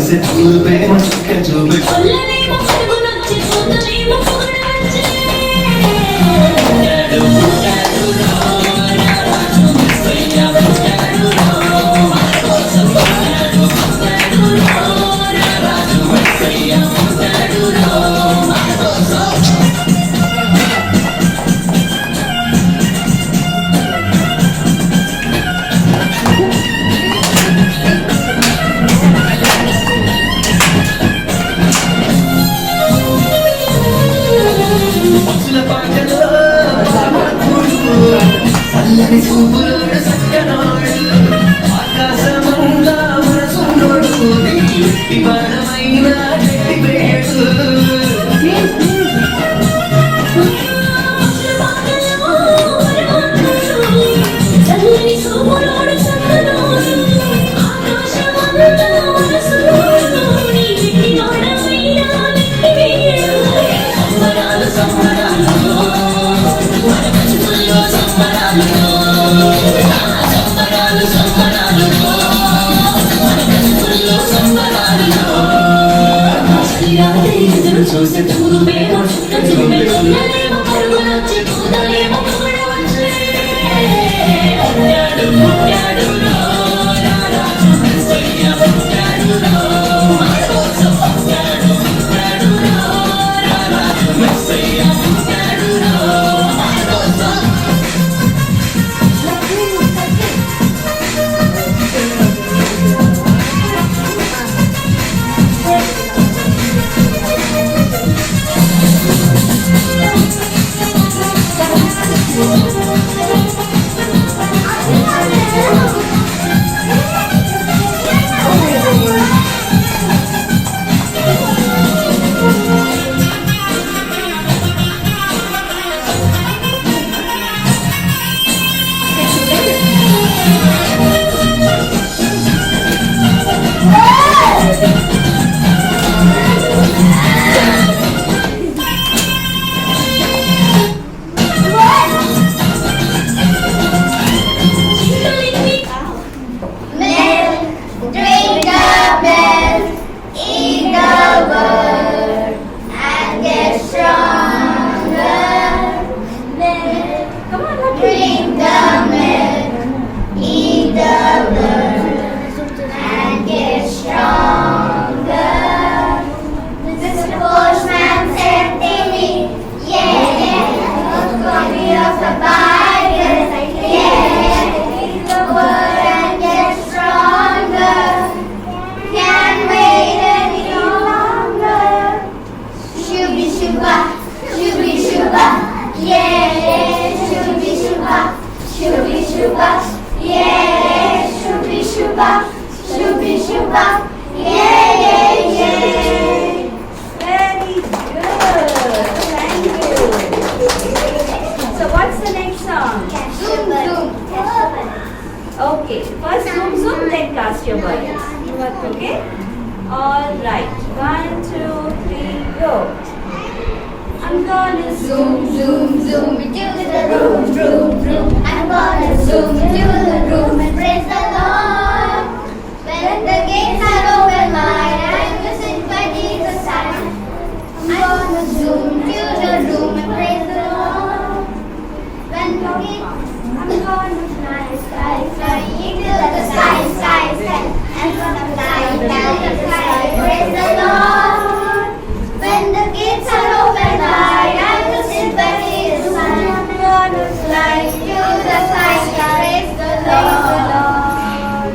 చూసే చూపేమో చుక్క చూపే చూపులోడు సక్కనోడు ఆకాశమంతా మనసులోడు విమానమైన గట్టిపేడు చూసే చూపేమో చుక్క చూపే Okay, first zoom zoom, then cast your burdens. Okay? Alright. 1, 2, 3, go. I'm gonna zoom, zoom, zoom into the room, room, room. I'm gonna zoom into the room and praise the Lord. When the gates are open wide, I'm visit by Jesus' side. I'm gonna zoom into the room and praise the Lord. When the gates, I'm gonna fly, fly, fly into the sky, sky, sky. I'm gonna fly down the sky, praise the Lord. When the gates are open wide, I'm to sit by His side. I'm gonna fly to the sky, praise the Lord.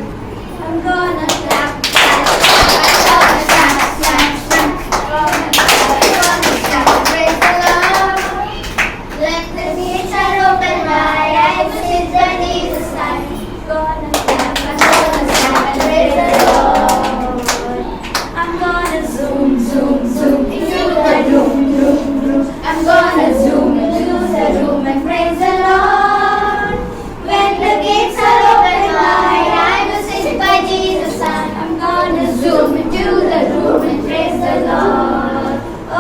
I'm gonna clap, clap, clap, clap, clap, clap. Gonna clap, praise the Lord. When the gates are open wide, I'm to sit by His side. Gonna clap, praise the Lord. I'm gonna zoom, zoom, zoom into the room, room, room. I'm gonna zoom into the room and praise the Lord. When the gates are open wide, I will sit by Jesus' side. I'm gonna zoom into the room and praise the Lord.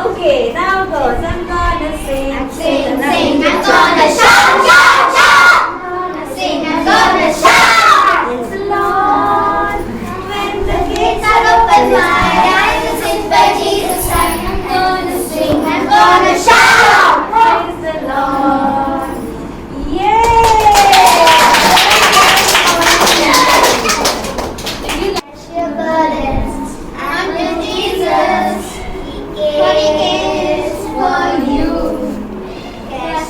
Okay, now goes. I'm gonna sing, sing, sing. I'm gonna shout, shout, shout. I'm gonna sing, I'm gonna shout. Praise the Lord. When the gates are open wide.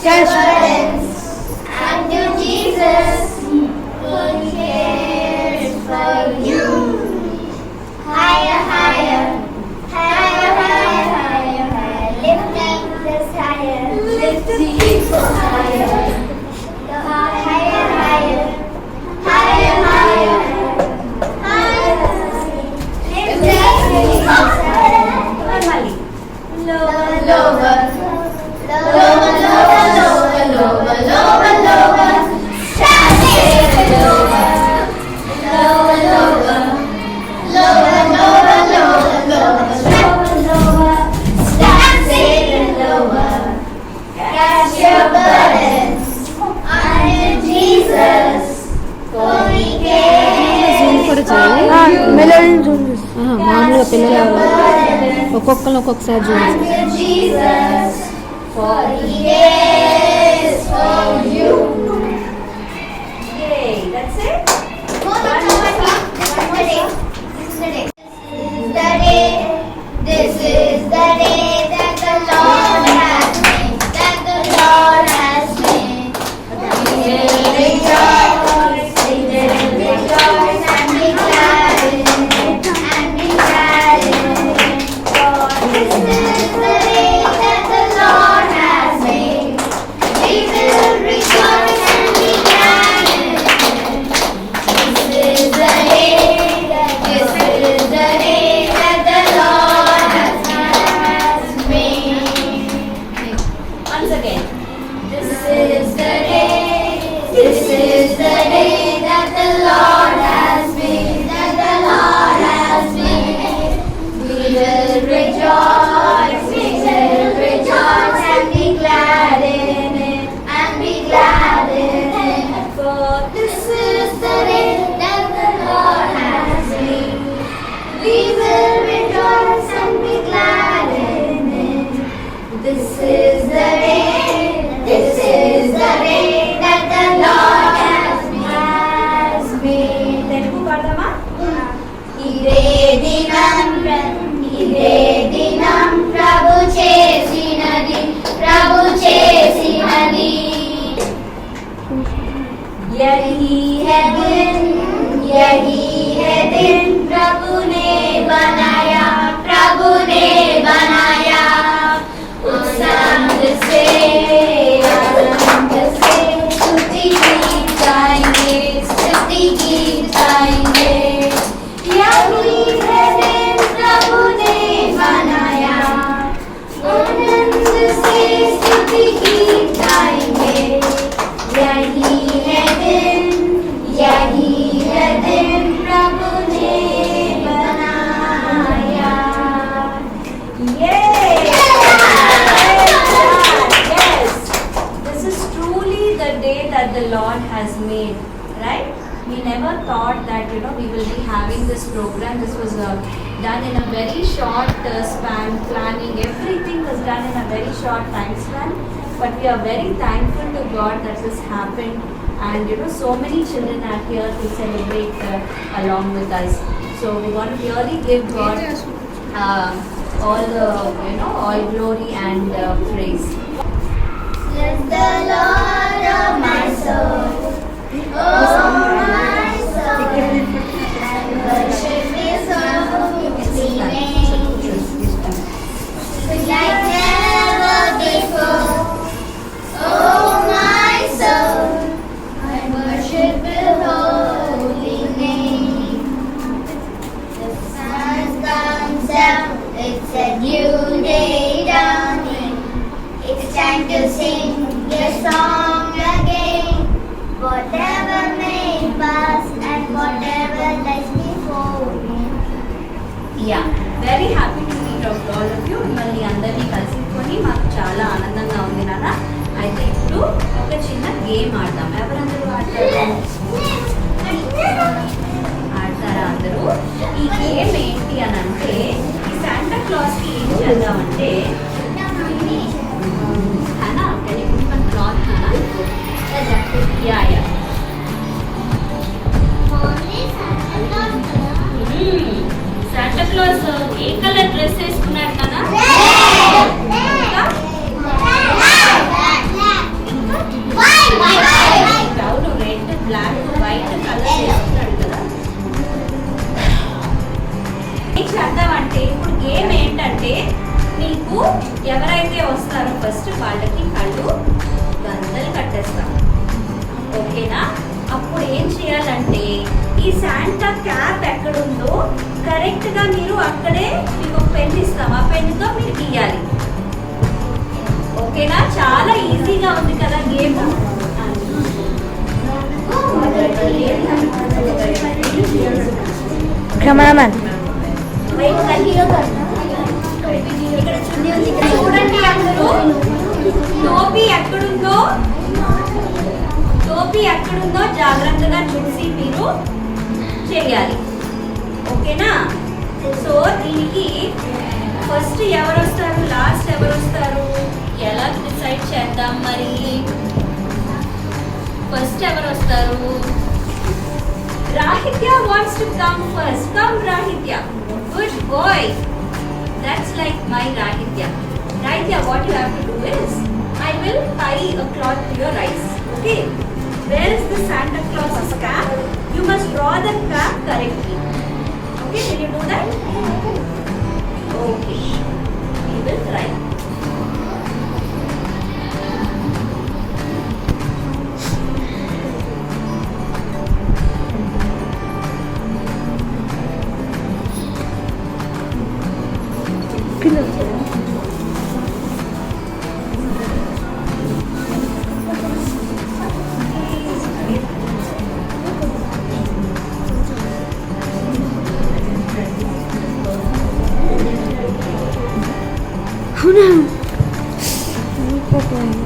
your burdens unto Jesus, who cares for you. Higher, higher, higher, higher, higher, higher. Lifting us higher, lifting us higher. Higher, higher, higher, higher, higher. Lifting us higher. Lower, lower, lower, lower, lower, lower, lower, lower. Standing lower, lower, lower, lower, lower, lower, lower, lower, lower. Standing lower. Cast your burdens unto Jesus, for He cares for you. మెలోడీని zoom చేసి మామూలుగా పిల్లలు ఒక్కొక్కరు ఒక్కొక్కసారి Zoom చేసి Unto Jesus, for He cares for you. Yay, that's it. One more day. This is the day. This is the day that the Lord has made. That the Lord has made. We will rejoice. We will rejoice and be glad in it. And be glad in it. For this is the day that the Lord has made. We will rejoice and be glad in it. This is the day that the Lord has made. Once again. This is the day that the Lord has made. That the Lord has made. We will rejoice and be glad in it. And be glad in it. For this is the day that the Lord has made. We will rejoice and be glad in it. This is the day that the Lord has made. Telugu padama? ఇదే దినం ప్రభు చేసినది यही है दिन प्रभु ने बनाया आनंद से स्तुति गीत गाएंगे यही है दिन प्रभु ने बनाया आनंद से स्तुति गीत गाएंगे यही है दिन प्रभु ने बनाया. Yay! Yes, this is truly the day that the Lord has made, right? We never thought that we will be having this program. This was done in a very short span. Planning, everything was done in a very short time span. But we are very thankful to God that this happened, and so many children are here to celebrate along with us. So we want to really give God all the all glory and praise. Bless the Lord, oh my soul, oh my soul, and worship His holy name like never before. Oh my soul, I worship His holy name. The sun comes down, it's a new day dawning. It's time to sing your song again. Whatever may pass and whatever lies before me. Yeah, very happy to meet all of you. మిమ్మల్ని అందరినీ కలుసుకొని మాకు చాలా ఆనందంగా ఉంది నాన్న. అయితే ఇప్పుడు ఒక చిన్న గేమ్ ఆడదాం. ఎవరందరూ ఆడతారా అందరూ? ఈ గేమ్ ఏంటి అని అంటే, ఈ శాంటా క్లాస్కి ఏం చేద్దామంటే, Hannah, can you put one cloth, Hannah? Yeah. Santa Claus A colour dress వేసుకున్నాడు నాన్న? ఫస్ట్ వాళ్ళకి కళ్ళు గంతలు కట్టేస్తాం, ఓకేనా? అప్పుడు ఏం చేయాలంటే ఈ శాంటా క్యాప్ ఎక్కడుందో కరెక్ట్ గా మీరు అక్కడే మీకు ఒక పెన్ ఇస్తాం, ఆ పెన్నుతో మీరు గీయాలి, ఓకేనా? చాలా ఈజీగా ఉంది కదా గేమ్. కెమెరామ్యాన్ చూడండి అందరూ, టోపీ ఎక్కడుందో జాగ్రత్తగా చూసి మీరు చేయాలి, ఓకేనా? సో దీనికి ఫస్ట్ ఎవరు వస్తారు, లాస్ట్ ఎవరు వస్తారు, ఎలా డిసైడ్ చేద్దాం మరి? ఫస్ట్ ఎవరు వస్తారు? Rahitya wants to come first. Come Rahitya. Good boy. That's like my Rahitya. Rahitya, what you have to do is, I will tie a cloth to your eyes. Okay? Where is the Santa Claus's cap? You must draw the cap correctly. Okay, will you do that? Okay. We will try.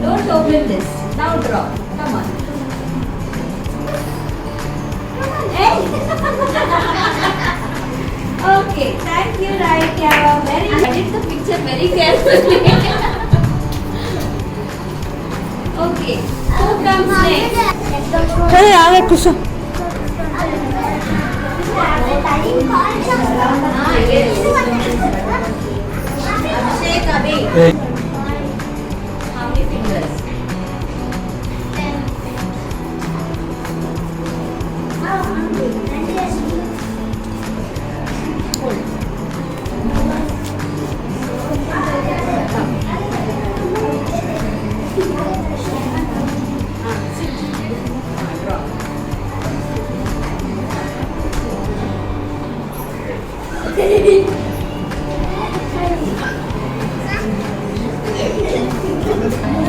Don't open this. Now draw. Come on. Hey. Okay. Thank you, Rahitya. I did the picture very carefully. Okay. Who comes next? సరే ఆగే కూర్చో. Abhishek, Abhi. How many fingers? 10. Hold.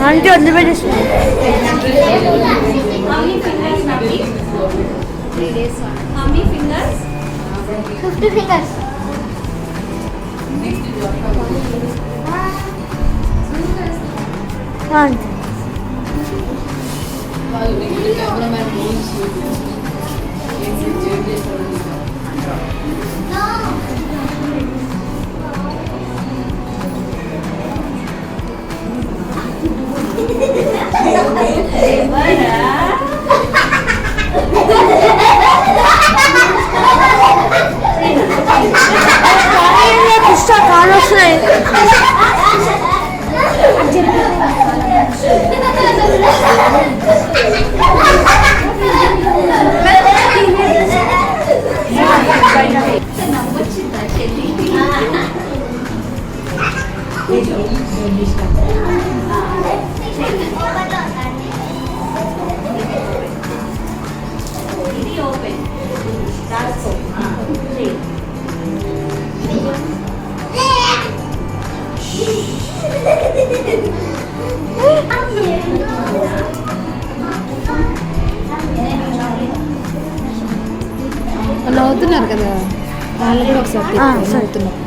Aunty వదిలిపెట్టేసి. How many fingers, Nabi? 3 days. How many fingers? 50 fingers. Aunty పుస్తక కాలు వస్తున్నాయి. నవ్వొచ్చిందా చెల్లి? ఇది open, దాచుకో. నవ్వుతున్నారు కదా వాళ్ళు కూడా ఒకసారి నవ్వుతున్నారు.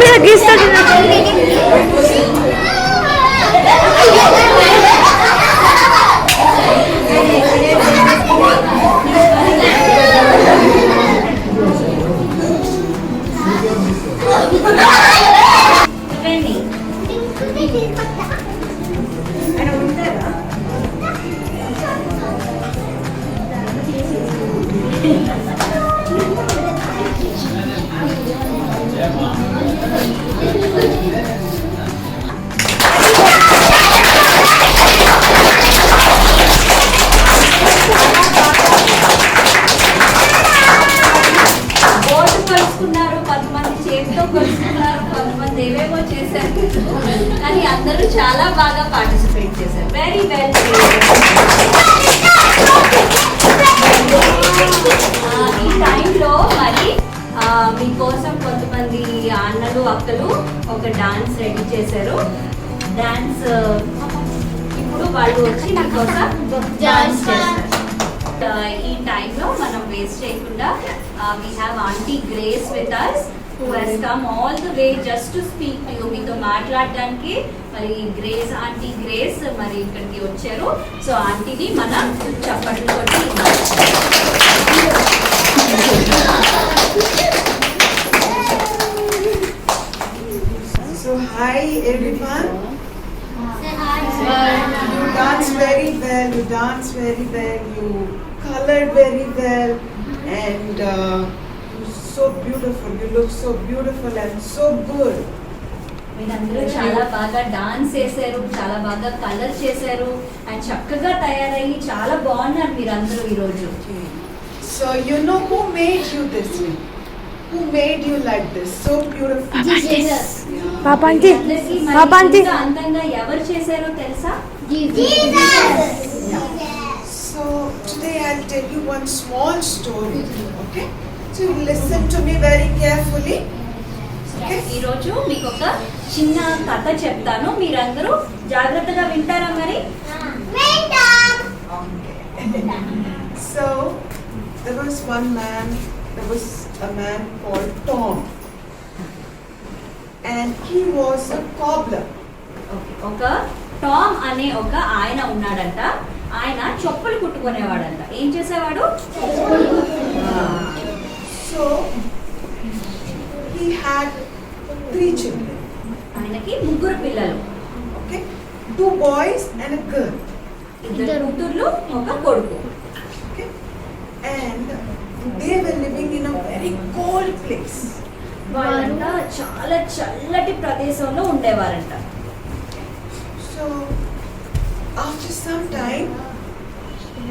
మీద గీస్తాడు. బోర్డు కలుసుకున్నారు, కొంతమంది చేతితో కలుసుకున్నారు, కొంతమంది ఏవేవో చేశారు, కానీ అందరూ చాలా బాగా పార్టిసిపేట్ చేశారు. Very well. ఈ టైంలో మరి మీకోసం కొంతమంది అన్నలు అక్కలు ఒక డాన్స్ రెడీ చేశారు. డాన్స్ ఇప్పుడు వాళ్ళు వచ్చి మీకోసం డాన్స్ చేస్తారు. ఈ టైంలో మనం వేస్ట్ చేయకుండా we have Aunty Grace with us who has come all the way just to speak to you. మీతో మాట్లాడడానికి మరి గ్రేస్ ఆంటీ గ్రేస్ మరి ఇక్కడికి వచ్చారు. సో ఆంటీని మనం చప్పట్లు కొట్టి So hi everyone. You dance very well. You dance very well. You colored very well, and you're so beautiful. You look so beautiful and so good. మీరందరూ చాలా బాగా డాన్స్ చేశారు, చాలా బాగా కలర్ చేశారు అండ్ చక్కగా తయారయ్యి చాలా బాగున్నారు మీరందరూ ఈరోజు. So you know who made you this way? Who made you like this? So beautiful. పాపాంటి అందరికీ మరి పాపాంటి ఇంత అందంగా ఎవరు చేశారో తెలుసా? So today I'll tell you one small story. Okay? So you listen to me very carefully. Okay? ఈరోజు మీకు ఒక చిన్న కథ చెప్తాను, మీరందరూ జాగ్రత్తగా వింటారా మరి? So there was one man. There was a man called Tom, and he was a cobbler. ఒక టామ్ అనే ఒక ఆయన ఉన్నాడంట. ఆయన చెప్పులు కుట్టుకునేవాడంట. ఏం చేసేవాడు? So he had 3 children. ఆయనకి 3 పిల్లలు. Okay, 2 boys and a girl. 2 కూతుర్లు, ఒక కొడుకు. Okay, and they were living in a very cold place. వాళ్ళంట చాలా చల్లటి ప్రదేశంలో ఉండేవారంట. So after some time,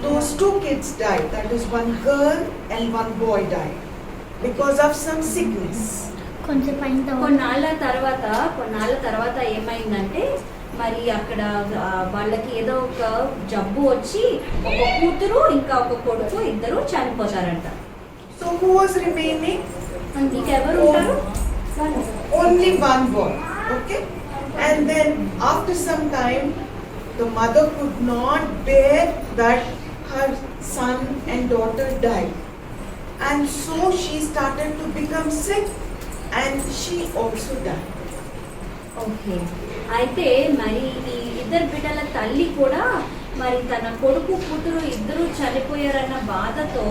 those 2 kids died. That is, one girl and one boy died because of some sickness. కొన్నాళ్ళ తర్వాత ఏమైందంటే మరి అక్కడ వాళ్ళకి ఏదో ఒక జబ్బు వచ్చి ఒక కూతురు ఇంకా ఒక కొడుకు ఇద్దరు చనిపోతారంట. So who was remaining? ఇంకెవరు ఉంటారు? Only one boy. Okay, and then after some time, the mother could not bear that her son and daughter died, and so she started to become sick, and she also died. Okay, అయితే మరి ఈ ఇద్దరు బిడ్డల తల్లి కూడా మరి తన కొడుకు కూతురు ఇద్దరు చనిపోయారన్న బాధతో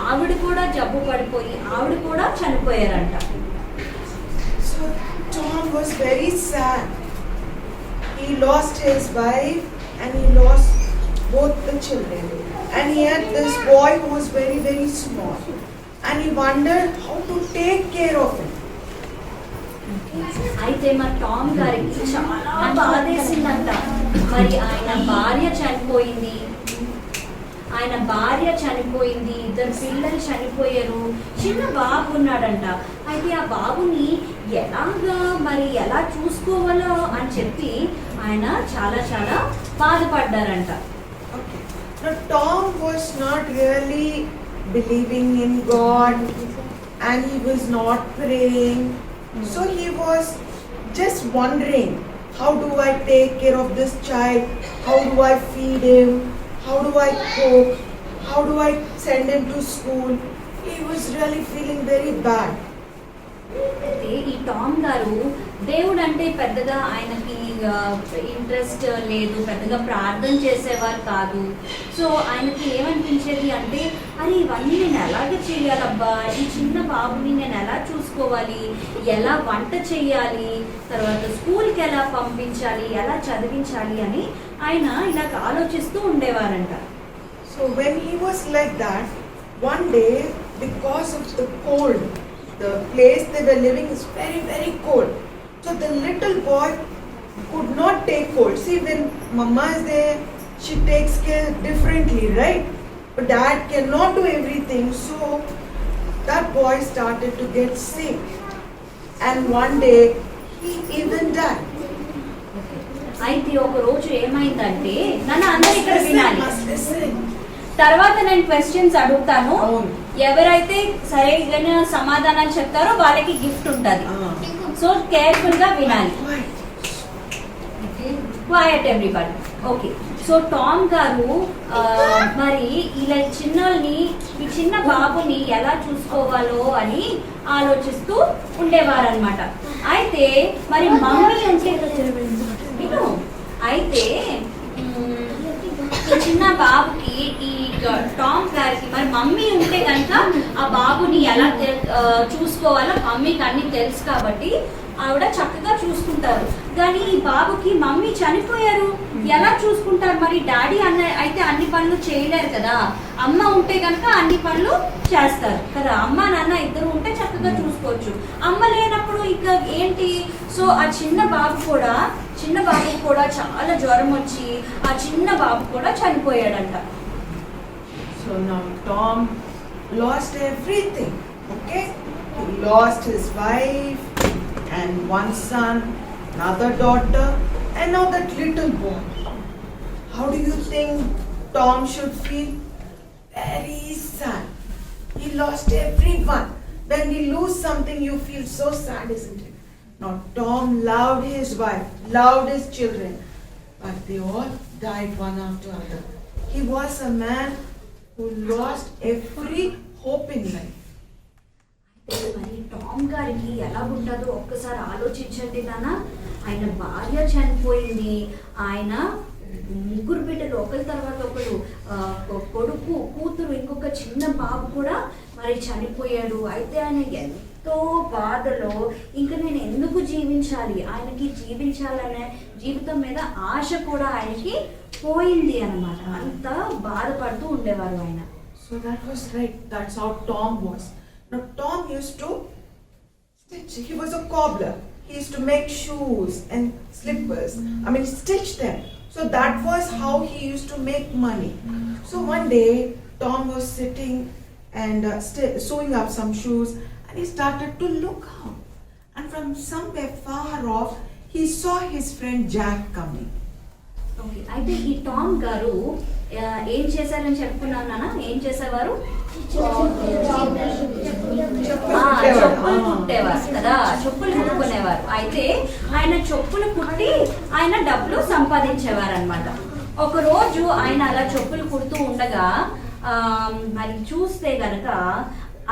ఆవిడ కూడా జబ్బు పడిపోయి ఆవిడ కూడా చనిపోయారంట. So Tom was very sad. He lost his wife and he lost both the children, and he had this boy who was very, very small, and he wondered how to take care of him. అయితే మా Tom గారికి చాలా బాధేసిందంట. మరి ఆయన భార్య చనిపోయింది, 2 పిల్లలు చనిపోయారు, చిన్న బాబు ఉన్నాడంట. అయితే ఆ బాబుని ఎలా చూసుకోవాలో అని చెప్పి ఆయన చాలా బాధపడ్డారంట. Okay. Now Tom was not really believing in God, and he was not praying. So he was just wondering, how do I take care of this child? How do I feed him? How do I cook? How do I send him to school? He was really feeling very bad. అయితే ఈ Tom గారు దేవుడు అంటే పెద్దగా ఆయనకి interest లేదు, పెద్దగా ప్రార్థన చేసేవారు కాదు. సో ఆయనకి ఏమనిపించేది అంటే, అరే ఇవన్నీ నేను ఎలాగ చేయాలబ్బా, ఈ చిన్న బాబుని నేను ఎలా చూసుకోవాలి, ఎలా వంట చేయాలి, తర్వాత స్కూల్కి ఎలా పంపించాలి, ఎలా చదివించాలి అని ఆయన ఇలాగ ఆలోచిస్తూ ఉండేవారంట. So when he was like that, one day, because of the cold, the place they were living is very, very cold. So the little boy could not take hold. See, when mama is there, she takes care differently, right? But dad cannot do everything, so that boy started to get sick. And one day, he even died. అయితే ఒక రోజు ఏమైందంటే నన్ను అందరూ ఇక్కడ Listen, వినాలి. must listen. తర్వాత నేను క్వశ్చన్స్ అడుగుతాను, అవును. ఎవరైతే సరైన సమాధానాలు చెప్తారో వాళ్ళకి గిఫ్ట్ ఉంటది. సో కేర్ఫుల్ గా వినాలి. Quiet everybody. Okay, so Tom గారు మరి ఇలా చిన్నోల్ని, ఈ చిన్న బాబుని ఎలా చూసుకోవాలో అని ఆలోచిస్తూ ఉండేవారనమాట. అయితే మరి మమ్మీ అంటే విను, అయితే ఈ చిన్న బాబుకి, ఈ టామ్ గారికి మరి మమ్మీ ఉంటే కనుక ఆ బాబుని ఎలా చూసుకోవాలో మమ్మీకి అన్ని తెలుసు కాబట్టి ఆవిడ చక్కగా చూసుకుంటారు. కానీ ఈ బాబుకి మమ్మీ చనిపోయారు, ఎలా చూసుకుంటారు? మరి డాడీ అయితే అన్ని పనులు చేయలేరు కదా, అమ్మ ఉంటే కనుక అన్ని పనులు చేస్తారు కదా. అమ్మ నాన్న ఇద్దరు ఉంటే చక్కగా చూసుకోవచ్చు. అమ్మ లేనప్పుడు ఇక ఏంటి? సో ఆ చిన్న బాబు కూడా చాలా జ్వరం వచ్చి ఆ చిన్న బాబు కూడా చనిపోయాడంట. So now Tom lost everything, okay? He lost his wife and one son, another daughter, and now that little boy. How do you think Tom should feel? Very sad. He lost everyone. When we lose something, you feel so sad, isn't it? Now Tom loved his wife, loved his children, but they all died one after another. He was a man who lost every hope in life. మరి Tom గారికి ఎలా ఉంటుందో ఒక్కసారి ఆలోచించండి నాన్న. ఆయన భార్య చనిపోయింది, ఆయన ముగ్గురు బిడ్డలు ఒకరి తర్వాత ఒకరు, కొడుకు, కూతురు, ఇంకొక చిన్న బాబు కూడా మరి చనిపోయాడు. అయితే ఆయన ఎంతో బాధలో ఇంకా నేను ఎందుకు జీవించాలి, ఆయనకి జీవించాలనే జీవితం మీద ఆశ కూడా ఆయనకి పోయింది అన్నమాట. అంత బాధపడుతూ ఉండేవారు ఆయన. So that was right. That's how Tom was. Now Tom used to stitch. He was a cobbler. He used to make shoes and slippers. Stitch them. So that was how he used to make money. So one day Tom was sitting and sewing up some shoes, and he started to look out. And from somewhere far off, he saw his friend Jack coming. Okay, అయితే ఈ Tom గారు ఏం చేశారని చెప్పుకున్నాను నాన్న. ఏం చేసేవారు? చెప్పులు కుట్టేవారు కదా, చెప్పులు కుట్టుకునేవారు. అయితే ఆయన చెప్పులు కుట్టి ఆయన డబ్బులు సంపాదించేవారు అనమాట. ఒక రోజు ఆయన అలా చెప్పులు కుడుతూ ఉండగా మరి చూస్తే గనక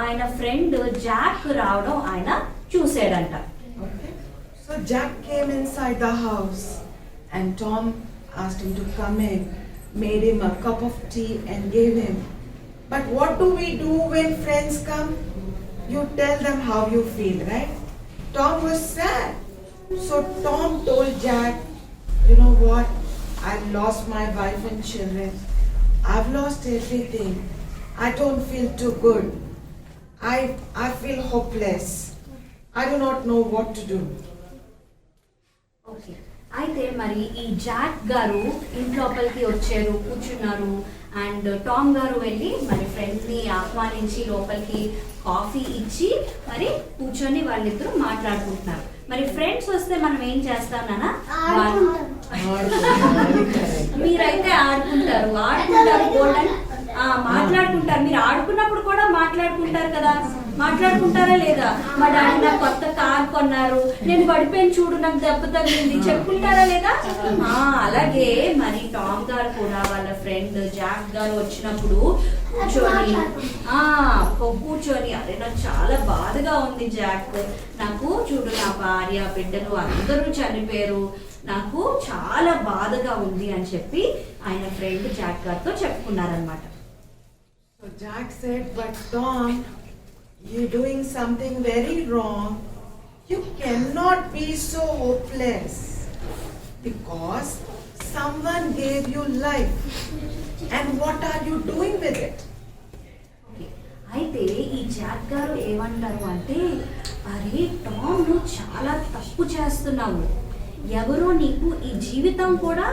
ఆయన ఫ్రెండ్ జాక్ రావడం ఆయన చూసాడంట. So Jack came inside the house and Tom asked him to come in, made him a cup of tea and gave him. But what do we do when friends come? You tell them how you feel, right? Tom was sad. So Tom told Jack, you know what? I've lost my wife and children. I've lost everything. I don't feel too good. I feel hopeless. I do not know what to do. Okay, అయితే మరి ఈ Jack గారు ఇంట్లోపలికి వచ్చారు, కూర్చున్నారు. And Tom గారు వెళ్ళి మరి ఫ్రెండ్ని ఆహ్వానించి లోపలికి కాఫీ ఇచ్చి మరి కూర్చొని వాళ్ళిద్దరూ మాట్లాడుకుంటున్నారు. మరి ఫ్రెండ్స్ వస్తే మనం ఏం చేస్తాం నాన్న? మీరైతే ఆడుకుంటారు గోల్డెన్ మాట్లాడుకుంటారు. మీరు ఆడుకున్నప్పుడు కూడా మాట్లాడుకుంటారు కదా, మాట్లాడుకుంటారా లేదా? మా డాడీ నాకు కొత్త కార్ కొన్నారు, నేను పడిపోయిన చూడు, నాకు దెబ్బ తగిలింది, చెప్పుకుంటారా లేదా? అలాగే మరి టామ్ గారు కూడా వాళ్ళ ఫ్రెండ్ జాక్ గారు వచ్చినప్పుడు కూర్చొని అరే నాకు చాలా బాధగా ఉంది జాక్, నాకు చూడు నా భార్య బిడ్డలు అందరూ చనిపోయారు, నాకు చాలా బాధగా ఉంది అని చెప్పి ఆయన ఫ్రెండ్ జాక్ గారితో చెప్పుకున్నారనమాట. So Jack said, but Tom, you're doing something very wrong. You cannot be so hopeless because someone gave you life. And what are you doing with it? అయితే ఈ జాక్ గారు ఏమంటారు అంటే అరే టామ్, నువ్వు చాలా తప్పు చేస్తున్నావు. ఎవరో నీకు ఈ జీవితం కూడా,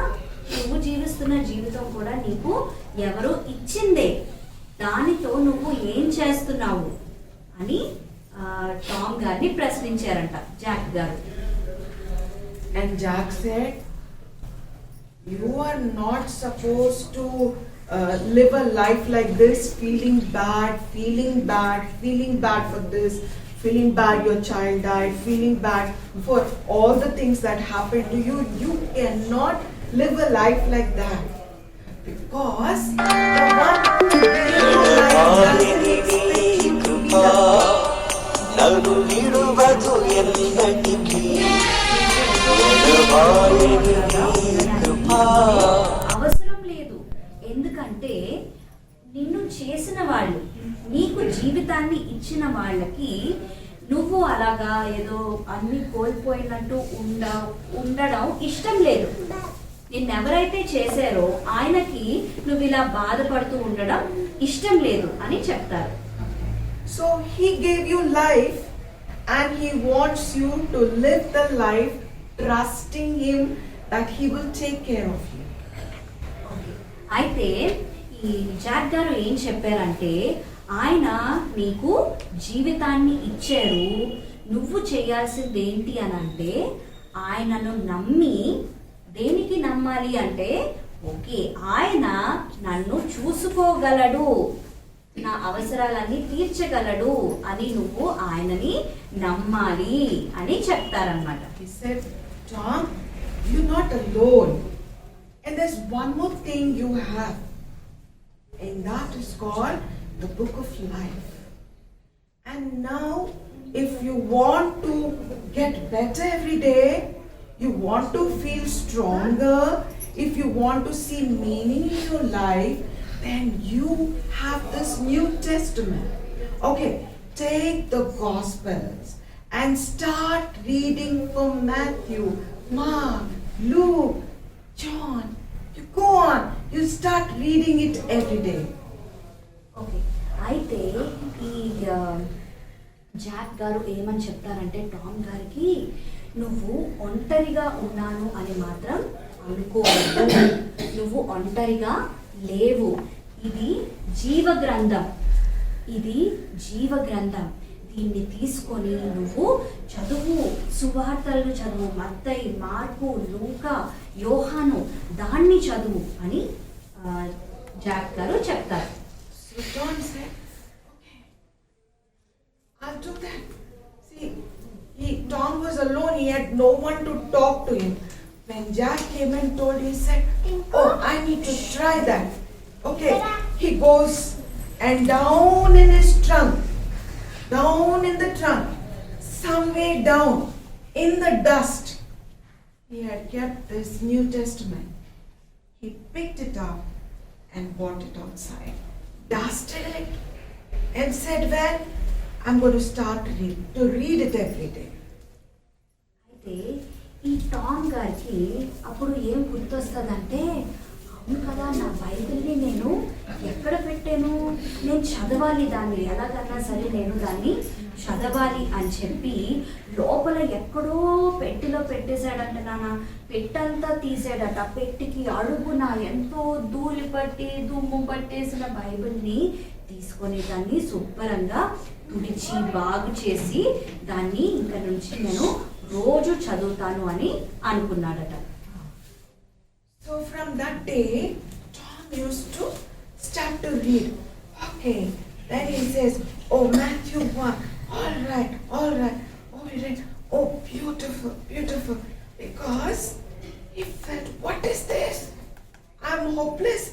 నువ్వు జీవిస్తున్న జీవితం కూడా నీకు ఎవరో ఇచ్చిందే, దానితో నువ్వు ఏం చేస్తున్నావు అని టామ్ గారిని ప్రశ్నించారంట జాక్ గారు. And Jack said, you are not supposed to live a life like this, feeling bad for this, feeling bad your child died, feeling bad for all the things that happened to you. You cannot live a life like that. Because the one who gave you life doesn't expect you to be అవసరం లేదు. ఎందుకంటే నిన్ను చేసిన వాళ్ళు, నీకు జీవితాన్ని ఇచ్చిన వాళ్ళకి నువ్వు అలాగా ఏదో అన్ని కోల్పోయినట్టు ఉండడం ఇష్టం లేదు. నిన్నెవరైతే చేశారో ఆయనకి నువ్వు ఇలా బాధపడుతూ ఉండడం ఇష్టం లేదు అని చెప్తారు. So he gave you life and he wants you to live the life trusting him that he will take care of you. అయితే ఈ జాక్ గారు ఏం చెప్పారంటే, ఆయన నీకు జీవితాన్ని ఇచ్చారు, నువ్వు చేయాల్సింది ఏంటి అని అంటే ఆయనను నమ్మి, దేనికి నమ్మాలి అంటే ఓకే ఆయన నన్ను చూసుకోగలడు, నా అవసరాలన్నీ తీర్చగలడు అని నువ్వు ఆయనని నమ్మాలి అని చెప్తారన్నమాట. He said, Tom, you're not alone. And there's one more thing you have. And that is called the book of life. And now, if you want to get better every day, you want to feel stronger, if you want to see meaning in your life, then you have this New Testament. Okay, take the Gospels and start reading from Matthew, Mark, Luke, John. You go on, you start reading it every day. Okay, అయితే ఈ Jack గారు ఏమని చెప్తారంటే Tom గారికి, నువ్వు ఒంటరిగా ఉన్నాను అని మాత్రం అనుకోవద్దు, నువ్వు ఒంటరిగా లేవు, ఇది జీవగ్రంథం, ఇది జీవగ్రంథం, దీన్ని తీసుకొని నువ్వు చదువు, సువార్తలను చదువు, మత్తయి, మార్కు, లూకా, యోహాను, దాన్ని చదువు అని జాక్ గారు చెప్తారు. So John said, okay, I'll do that. See, Tom was alone, he had no one to talk to him. When Jack came and told, he said, oh, I need to try that. Okay, he goes and down in his trunk, down in the trunk, somewhere down in the dust, he had kept this New Testament. He picked it up and brought it outside, dusted it and said, well, I'm going to start to read it every day. అయితే ఈ Tom గారికి అప్పుడు ఏం గుర్తొస్తుందంటే, అవును కదా, నా బైబిల్ని నేను ఎక్కడ పెట్టాను, నేను చదవాలి దాన్ని, ఎలాగన్నా సరే నేను దాన్ని చదవాలి అని చెప్పి లోపల ఎక్కడో పెట్టిలో పెట్టేశాడంట. నాన్న పెట్టంతా తీసాడట, పెట్టికి అడుగున ఎంతో ధూళి పట్టి దుమ్ము పట్టేసిన బైబిల్ని తీసుకొని దాన్ని శుభ్రంగా తుడిచి బాగు చేసి దాన్ని ఇంక నుంచి నేను రోజు చదువుతాను అని అనుకున్నాడట. So from that day, Tom used to start to read. Okay, then he says, oh, Matthew 1, all right. Oh, he read, oh, beautiful, because he felt, what is this? I'm hopeless,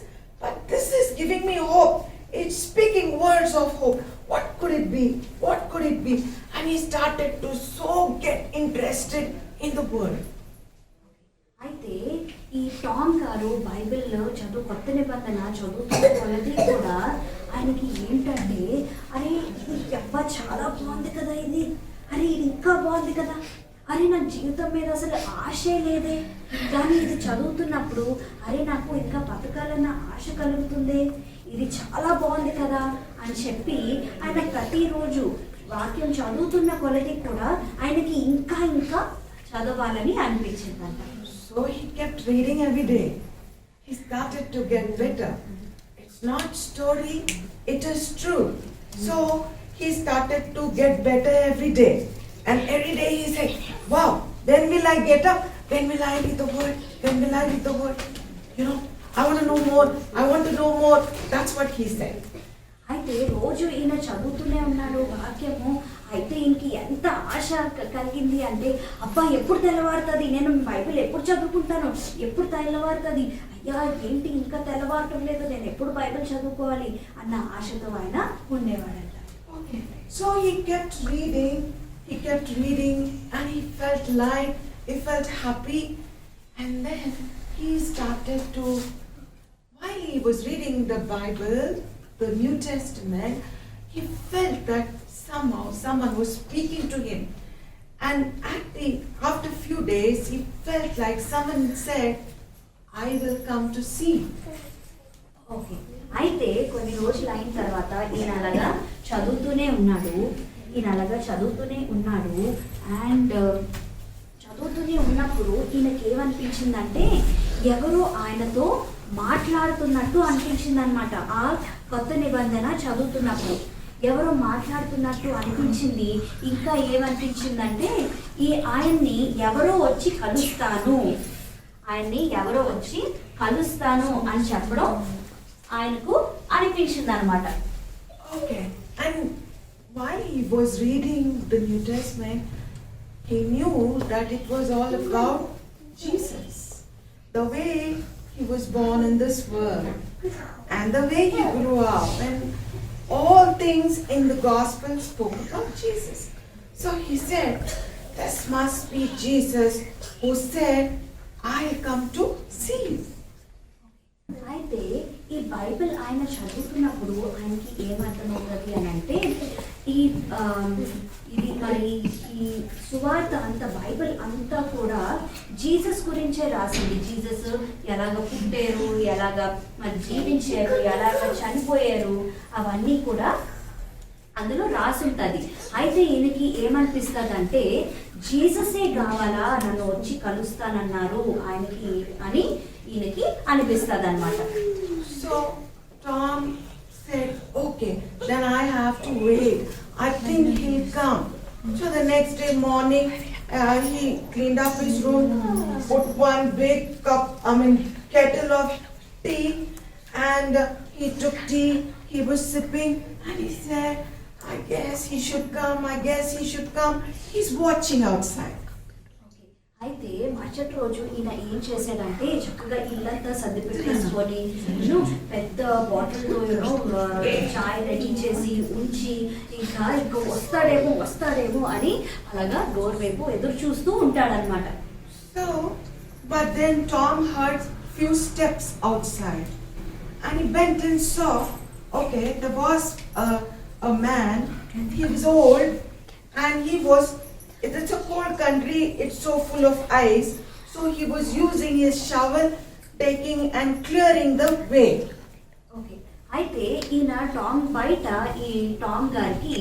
but this is giving me hope. It's speaking words of hope. What could it be? And he started to so get interested in the word. అయితే ఈ Tom గారు బైబిల్లో కొత్త నిబంధన చదువుతున్న కొలది కూడా ఆయనకి ఏంటంటే, అరే ఇది చాలా బాగుంది కదా, ఇది అరే ఇది ఇంకా బాగుంది కదా, అరే నా జీవితం మీద అసలు ఆశే లేదే, కానీ ఇది చదువుతున్నప్పుడు అరే నాకు ఇంకా బతకాలన్న ఆశ కలుగుతుంది, ఇది చాలా బాగుంది కదా అని చెప్పి ఆయన ప్రతిరోజు వాక్యం చదువుతున్న కొలది కూడా ఆయనకి ఇంకా ఇంకా చదవాలని అనిపించిందంట. So he kept reading every day. He started to get better. It's not story, it is true. So he started to get better every day. And every day he said, wow, when will I get up? When will I read the word? When will I read the word? You know, I want to know more. I want to know more. That's what he said. అయితే రోజు ఈయన చదువుతూనే ఉన్నాడు వాక్యము. అయితే ఇంక ఎంత ఆశ కలిగింది అంటే, అబ్బా ఎప్పుడు తెల్లవారుతుంది, నేను బైబిల్ ఎప్పుడు చదువుకుంటాను, ఎప్పుడు తెల్లవారుతుంది, అయ్యా ఏంటి ఇంకా తెల్లవారటం లేదు, నేను ఎప్పుడు బైబిల్ చదువుకోవాలి అన్న ఆశతో ఆయన ఉండేవాడంట. Okay. So he kept reading and he felt light, he felt happy, and then he started to, while he was reading the Bible, the New Testament, he felt that somehow someone was speaking to him. And after few days, he felt like someone said, I will come to see. Okay, అయితే కొన్ని రోజులు అయిన తర్వాత ఈయన అలాగా చదువుతూనే ఉన్నాడు and చదువుతూనే ఉన్నప్పుడు ఈయనకి ఏమనిపించిందంటే ఎవరో ఆయనతో మాట్లాడుతున్నట్టు అనిపించింది అనమాట. ఆ కొత్త నిబంధన చదువుతున్నప్పుడు ఎవరో మాట్లాడుతున్నట్టు అనిపించింది. ఇంకా ఏమనిపించిందంటే ఆయన్ని ఎవరో వచ్చి కలుస్తాను అని చెప్పడం ఆయనకు అనిపించింది అనమాట. Okay. And while he was reading the New Testament, he knew that it was all about Jesus. The way he was born in this world and the way he grew up, and all things in the gospel spoke about Jesus. So he said, this must be Jesus who said, I come to see you. అయితే ఈ Bible ఆయన చదువుతున్నప్పుడు ఆయనకి ఏమర్థమవుతుంది అని అంటే ఇది మరి ఈ సువార్త అంత బైబిల్ అంతా కూడా జీసస్ గురించే రాసింది. జీసస్ ఎలాగ పుట్టారు, ఎలాగ మరి జీవించారు, ఎలాగ చనిపోయారు, అవన్నీ కూడా అందులో రాసుంటుంది. అయితే ఈయనకి ఏమనిపిస్తుంది అంటే జీససే కావాలా, నన్ను వచ్చి కలుస్తానన్నారు ఆయనకి అని ఈయనకి అనిపిస్తుంది అనమాట. So Tom said, okay, then I have to wait. I think he'll come. So the next day morning, he cleaned up his room, put one big kettle of tea, and he took tea. He was sipping, and he said, I guess he should come. He's watching outside. అయితే మరుసటి రోజు ఈయన ఏం చేశాడంటే చక్కగా ఇల్లంతా సర్ది పెట్టేసుకొని పెద్ద బాటిల్తో చాయ్ రెడీ చేసి ఉంచి ఇంకా వస్తాడేమో అని అలాగా డోర్ వైపు ఎదురు చూస్తూ ఉంటాడనమాట. So, but then Tom heard few steps outside, and he bent and saw, okay, there was a man, he was old, and it's a cold country, it's so full of ice, so he was using his shovel, taking and clearing the way. Okay, అయితే ఈయన ఈ Tom గారికి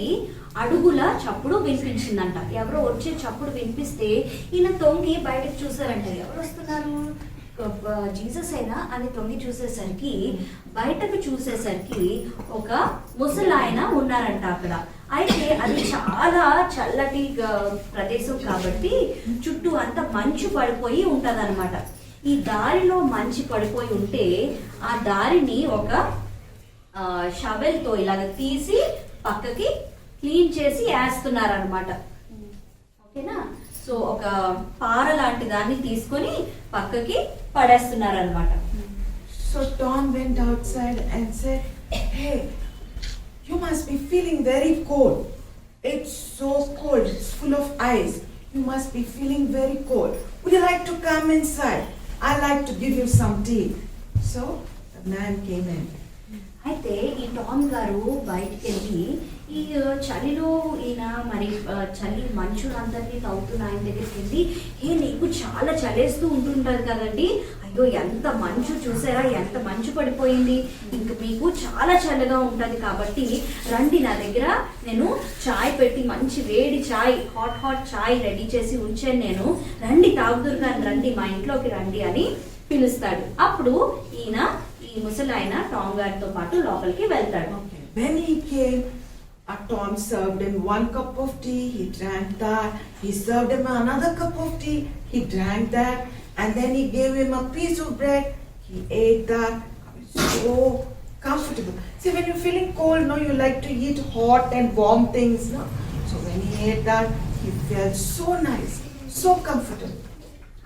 అడుగుల చప్పుడు వినిపించిందంట. ఎవరో వచ్చే చప్పుడు వినిపిస్తే ఈయన తొంగి బయటకు చూసారంట. ఎవరు వస్తున్నారు, జీసస్ అయినా అని తొంగి బయటకు చూసేసరికి ఒక ముసలాయన ఉన్నారంట అక్కడ. అయితే అది చాలా చల్లటి ప్రదేశం కాబట్టి చుట్టూ అంతా మంచు పడిపోయి ఉంటదన్నమాట. ఈ దారిలో మంచు పడిపోయి ఉంటే ఆ దారిని ఒక షవెల్తో ఇలాగ తీసి పక్కకి క్లీన్ చేసి వేస్తున్నారనమాట. ఓకేనా, సో ఒక పార లాంటి దాన్ని తీసుకొని పక్కకి పడేస్తున్నారనమాట. So Tom went outside and said, hey, you must be feeling very cold. It's so cold, it's full of ice. You must be feeling very cold. Would you like to come inside? I'd like to give you some tea. So the man came in. అయితే ఈ Tom గారు బయటికి వెళ్ళి ఈ చలిలో ఈయన మరి చలి మంచులందరినీ తవ్వుతున్న ఆయన దగ్గరికి వెళ్ళి, నీకు చాలా చలేస్తూ ఉంటుంటుంది కదండి, ఇదో ఎంత మంచు చూసారా, ఎంత మంచు పడిపోయింది, ఇంక మీకు చాలా చల్లగా ఉంటుంది కాబట్టి రండి నా దగ్గర, నేను చాయ్ పెట్టి మంచి వేడి చాయ్, హాట్ చాయ్ రెడీ చేసి ఉంచాను నేను, రండి తాగుదురు కానీ రండి, మా ఇంట్లోకి రండి అని పిలుస్తాడు. అప్పుడు ఈ ముసలాయన టామ్ గారితో పాటు లోపలికి వెళ్తాడు. When he came, Tom served him 1 cup of tea, he drank that. He served him another cup of tea, he drank that. And then he gave him a piece of bread, he ate that. So comfortable. See, when you're feeling cold, no, you like to eat hot and warm things, no? So when he ate that, he felt so nice, so comfortable.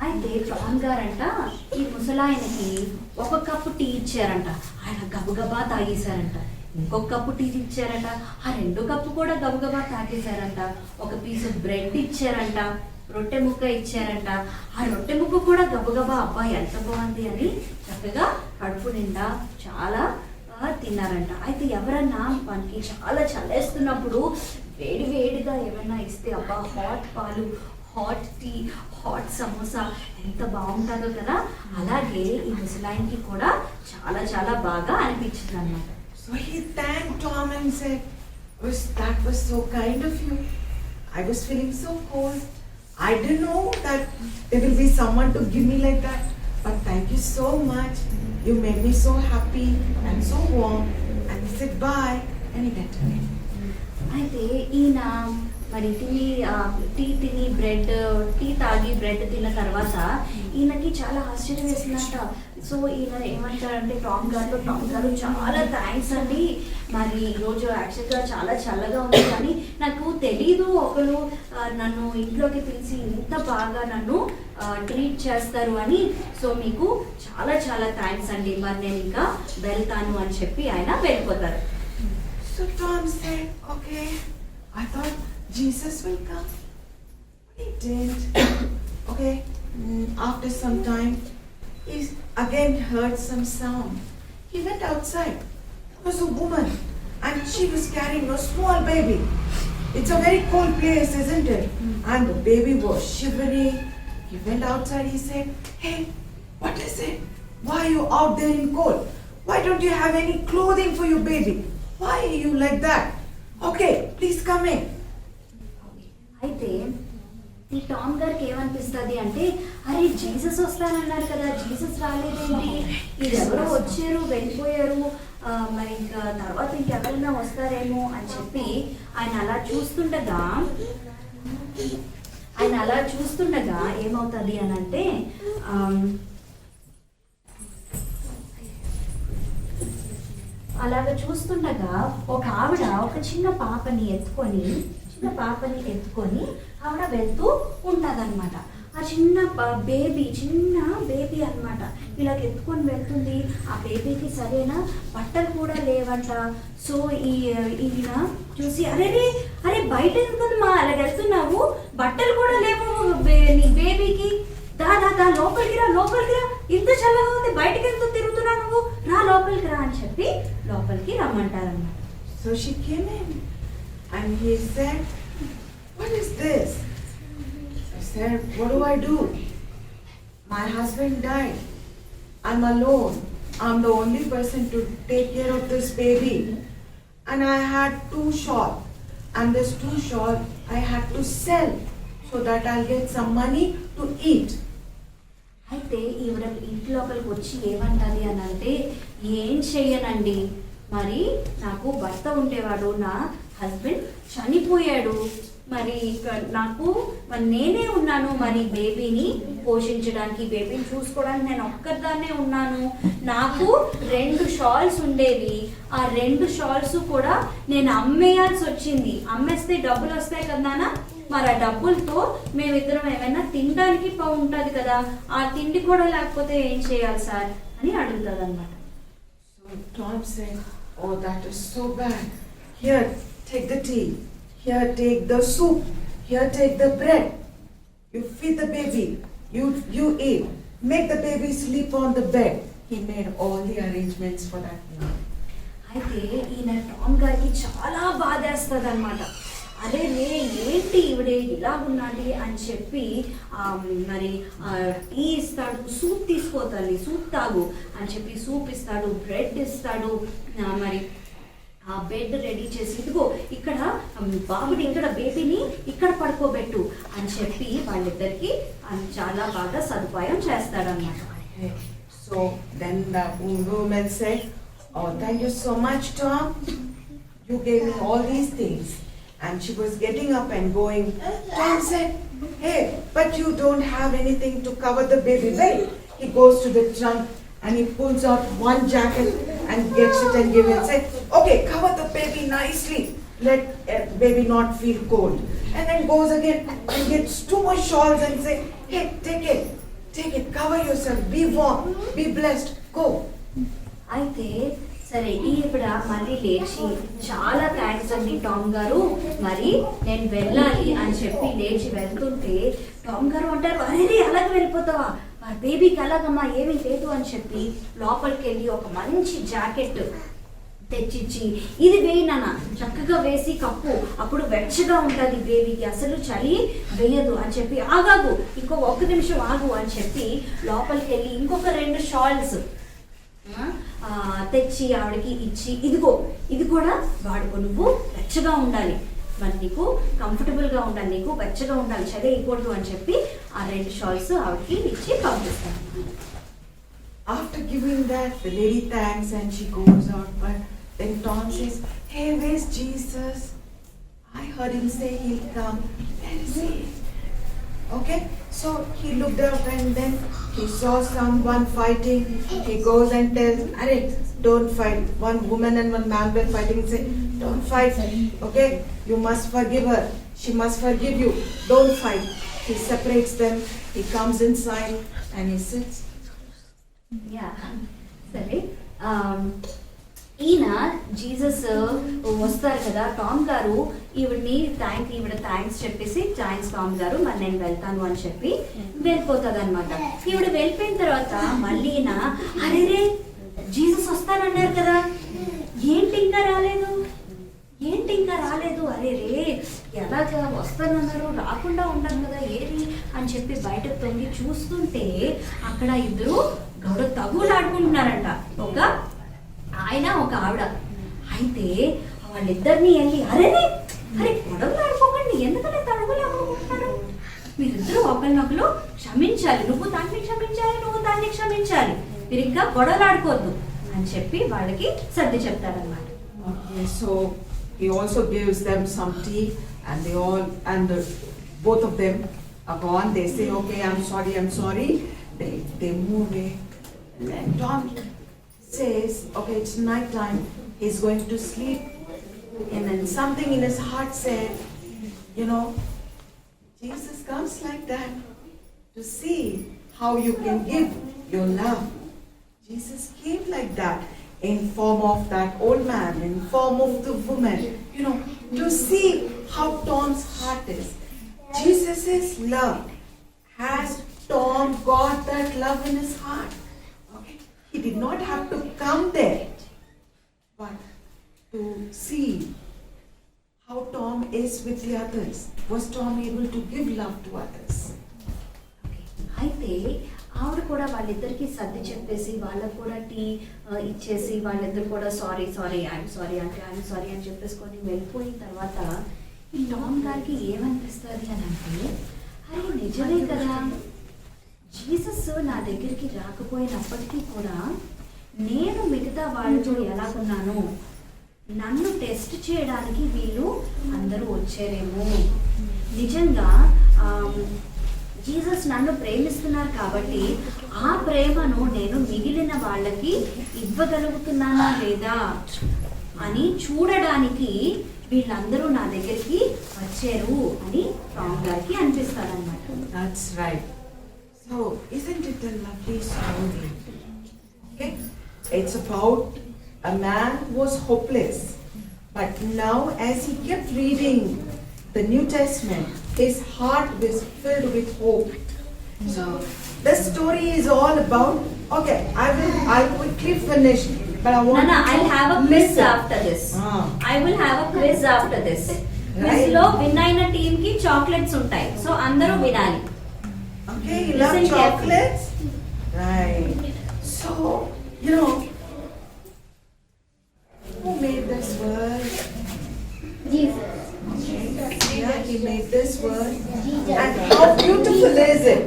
అయితే Tom గారంట ఈ ముసలాయనకి 1 cup tea ఇచ్చారంట, ఆయన గబగబా తాగేశారంట. ఇంకొక cup tea ఇచ్చారంట, ఆ 2 cup కూడా గబగబా తాగేశారంట. ఒక పీస్ బ్రెడ్ ఇచ్చారంట, రొట్టె ముక్క ఇచ్చారంట, ఆ రొట్టె ముక్క కూడా గబగబా అబ్బా ఎంత బాగుంది అని చక్కగా కడుపు నిండా చాలా తిన్నారంట. అయితే ఎవరన్నా మనకి చాలా చల్లేస్తున్నప్పుడు వేడిగా ఏమైనా ఇస్తే అబ్బా హాట్ పాలు, హాట్ టీ, హాట్ సమోసా ఎంత బాగుంటుందో కదా, అలాగే ఈ ముసలాయనకి కూడా చాలా బాగా అనిపించింది అన్నమాట. So he thanked Tom and said, that was so kind of you. I was feeling so cold. I didn't know that there will be someone to give me like that. But thank you so much. You made me so happy and so warm. And he said bye and he went away. అయితే ఈయన మరి tea తాగి bread తిన్న తర్వాత ఈయనకి చాలా ఆశ్చర్యం వేసిందంట. So ఈయన ఏమంటారంటే టామ్ గారు చాలా థ్యాంక్స్ అండి, మరి ఈరోజు యాక్చువల్గా చాలా చల్లగా ఉంది కానీ నాకు తెలీదు ఒకరు నన్ను ఇంట్లోకి పిలిచి ఇంత బాగా నన్ను ట్రీట్ చేస్తారు అని, సో మీకు చాలా థ్యాంక్స్ అండి, మరి నేను ఇంకా వెళ్తాను అని చెప్పి ఆయన వెళ్ళిపోతారు. So Tom said, okay, I thought Jesus will come. But he didn't. Okay, after some time, he again heard some sound. He went outside. There was a woman and she was carrying a small baby. It's a very cold place, isn't it? And the baby was shivering. He went outside, he said, hey, what is it? Why are you out there in cold? Why don't you have any clothing for your baby? Why are you like that? Okay, please come in. అయితే ఈ Tom గారికి ఏమనిపిస్తుంది అంటే, అరే Jesus వస్తానన్నారు కదా, Jesus రాలేదేంటి, ఇది ఎవరో వచ్చారు వెళ్ళిపోయారు, మరి ఇంకా తర్వాత ఇంకెవరైనా వస్తారేమో అని చెప్పి ఆయన అలా చూస్తుండగా ఏమవుతుంది అని అంటే, అలాగ చూస్తుండగా ఒక ఆవిడ ఒక చిన్న పాపని ఎత్తుకొని ఆవిడ వెళ్తూ ఉంటుందన్నమాట. ఆ చిన్న బేబీ అన్నమాట, ఇలాగ ఎత్తుకొని వెళ్తుంది. ఆ బేబీకి సరైన బట్టలు కూడా లేవంట. సో ఈయన చూసి అరే బయట ఎందుకుందమ్మా అలాగ వెళ్తున్నావు, బట్టలు కూడా లేవు నీ బేబీకి, దా లోపలికి రా, ఇంత చల్లగా ఉంది, బయటకి ఎందుకు తిరుగుతున్నావు నువ్వు, రా లోపలికి రా అని చెప్పి లోపలికి రమ్మంటారన్నమాట. So she came in and he said, what is this? I said, what do I do? My husband died. I'm alone. I'm the only person to take care of this baby. And I had 2 shawls. And this 2 shawls I had to sell so that I'll get some money to eat. అయితే ఈవిడ ఇంటి లోపలికి వచ్చి ఏమంటుంది అని అంటే, ఏం చెయ్యనండి, మరి నాకు భర్త ఉండేవాడు, నా హస్బెండ్ చనిపోయాడు, మరి మరి నేనే ఉన్నాను, మరి బేబీని పోషించడానికి, బేబీని చూసుకోవడానికి నేను ఒక్కదాన్నే ఉన్నాను. నాకు 2 షాల్స్ ఉండేవి, ఆ 2 షాల్స్ కూడా నేను అమ్మేయాల్సి వచ్చింది. అమ్మేస్తే డబ్బులు వస్తాయి కదా నాన్న, మరి ఆ డబ్బులతో మేమిద్దరం ఏమైనా తినడానికి ఉంటుంది కదా, ఆ తిండి కూడా లేకపోతే ఏం చేయాలి సార్ అని అడుగుతుంది అన్నమాట. So Tom said, oh, that is so bad. Here, take the tea. Here, take the soup. Here, take the bread. You feed the baby. You eat. Make the baby sleep on the bed. He made all the arrangements for that meal. అయితే ఈయన Tom గారికి చాలా బాధేస్తుంది అనమాట. అరే రే ఏంటి ఇవిడే ఇలా ఉన్నది అని చెప్పి మరి టీ ఇస్తాడు, సూప్ తీసుకోతాను, సూప్ తాగు అని చెప్పి సూప్ ఇస్తాడు, బ్రెడ్ ఇస్తాడు. మరి ఆ బెడ్ రెడీ చేసి ఇదిగో ఇక్కడ బాబుని ఇక్కడ బేబీని ఇక్కడ పడుకోబెట్టు అని చెప్పి వాళ్ళిద్దరికి చాలా బాగా సదుపాయం చేస్తాడన్నమాట. So then the woman said, "Oh, thank you so much, Tom. You gave me all these things." And she was getting up and going. Tom said, "Hey, but you don't have anything to cover the baby." Wait. He goes to the trunk and he pulls out one jacket and gets it and gives it. Say, "Okay, cover the baby nicely. Let baby not feel cold." And then goes again and gets 2 more shawls and say, "Hey, take it, cover yourself, be warm, be blessed, go." అయితే సరే ఈవిడ మళ్ళీ లేచి చాలా thanks అండి Tom గారు, మరి నేను వెళ్ళాలి అని చెప్పి లేచి వెళ్తుంటే టామ్ గారు అంటారు, అరే అలాగే వెళ్ళిపోతావా, మరి బేబీకి అలాగమ్మా ఏమీ లేదు అని చెప్పి లోపలికి వెళ్ళి ఒక మంచి జాకెట్ తెచ్చిచ్చి ఇది వేయి నాన్న, చక్కగా వేసి కప్పు, అప్పుడు వెచ్చగా ఉంటుంది బేబీకి, అసలు చలి వేయదు అని చెప్పి, ఆగాగు ఇంకో 1 నిమిషం ఆగు అని చెప్పి లోపలికి వెళ్ళి ఇంకొక 2 షాల్స్ తెచ్చి ఆవిడకి ఇచ్చి, ఇదిగో ఇది కూడా వాడుకో, నువ్వు వెచ్చగా ఉండాలి, మరి నీకు కంఫర్టబుల్గా ఉండాలి, నీకు వెచ్చగా ఉండాలి, చలి వేయకూడదు అని చెప్పి ఆ 2 షాల్స్ ఆవిడకి ఇచ్చి పంపిస్తాను. After giving that, the lady thanks and she goes out. But then Tom says, "Hey, where's Jesus? I heard him say he'll come. Where is he?" Okay, so he looked up and then he saw someone fighting. He goes and tells, "Arey, don't fight." One woman and one man were fighting. Say, "Don't fight. Okay, you must forgive her. She must forgive you. Don't fight." He separates them. He comes inside and he sits. Yeah సరే ఈయన Jesus వస్తారు కదా, Tom గారు ఈవిడ thanks చెప్పేసి, thanks Tom గారు, మరి నేను వెళ్తాను అని చెప్పి వెళ్ళిపోతుంది అనమాట. ఈవిడ వెళ్ళిపోయిన తర్వాత మళ్ళీ ఈయన అరే రే జీసస్ వస్తానన్నారు కదా, ఏంటి ఇంకా రాలేదు, అరే రే ఎలాగా వస్తానన్నారు, రాకుండా ఉంటాను కదా ఏది అని చెప్పి బయటకు తొంగి చూస్తుంటే అక్కడ ఇద్దరు తగులాడుకుంటున్నారంట, ఒక ఆయన ఒక ఆవిడ. అయితే వాళ్ళిద్దరిని వెళ్ళి అరే గొడవలు ఆడుకోకండి, ఎందుకంటే తగులాడుకుంటున్నారు, మీరిద్దరూ ఒకరినొకరు క్షమించాలి, నువ్వు దాన్ని క్షమించాలి, నువ్వు దాన్ని క్షమించాలి, మీరు ఇంకా గొడవలు ఆడుకోవద్దు అని చెప్పి వాళ్ళకి సర్ది చెప్తారనమాట. Okay, so he also gives them some tea and both of them are gone. They say, "Okay, I'm sorry." They move away. And then Tom says, "Okay, it's night time. He's going to sleep." And then something in his heart said, Jesus comes like that to see how you can give your love. Jesus came like that in form of that old man, in form of the woman, to see how Tom's heart is. Jesus' love. Has Tom got that love in his heart? Okay. He did not have to come there, but to see how Tom is with the others. Was Tom able to give love to others? అయితే ఆవిడ కూడా వాళ్ళిద్దరికి సర్ది చెప్పేసి వాళ్ళకు కూడా tea ఇచ్చేసి వాళ్ళిద్దరు కూడా సారీ ఐఎమ్ సారీ అని చెప్పేసుకొని వెళ్ళిపోయిన తర్వాత ఈ టామ్ గారికి ఏమనిపిస్తుంది అని అంటే, అరే నిజమే కదా, జీసస్ నా దగ్గరికి రాకపోయినప్పటికీ కూడా నేను మిగతా వాళ్ళతో ఎలాగున్నాను, నన్ను టెస్ట్ చేయడానికి వీళ్ళు అందరూ వచ్చారేమో, నిజంగా జీసస్ నన్ను ప్రేమిస్తున్నారు కాబట్టి ఆ ప్రేమను నేను మిగిలిన వాళ్ళకి ఇవ్వగలుగుతున్నానా లేదా అని చూడడానికి వీళ్ళందరూ నా దగ్గరికి వచ్చారు అని టామ్ గారికి అనిపిస్తారన్నమాట. That's right. So, isn't it a lovely story? Okay? It's about a man who was hopeless, but now as he kept reading the New Testament, his heart was filled with hope. So, this story is all about, okay, I'll quickly finish, but I want I'll have a quiz listen. after this. I will have a quiz after this. Quiz లో win అయిన team కి chocolates ఉంటాయి. So అందరూ వినాలి. Okay, you love Listen chocolates? Right. So, you know, who made this world? Jesus. Yeah, he made this world. And how beautiful is it?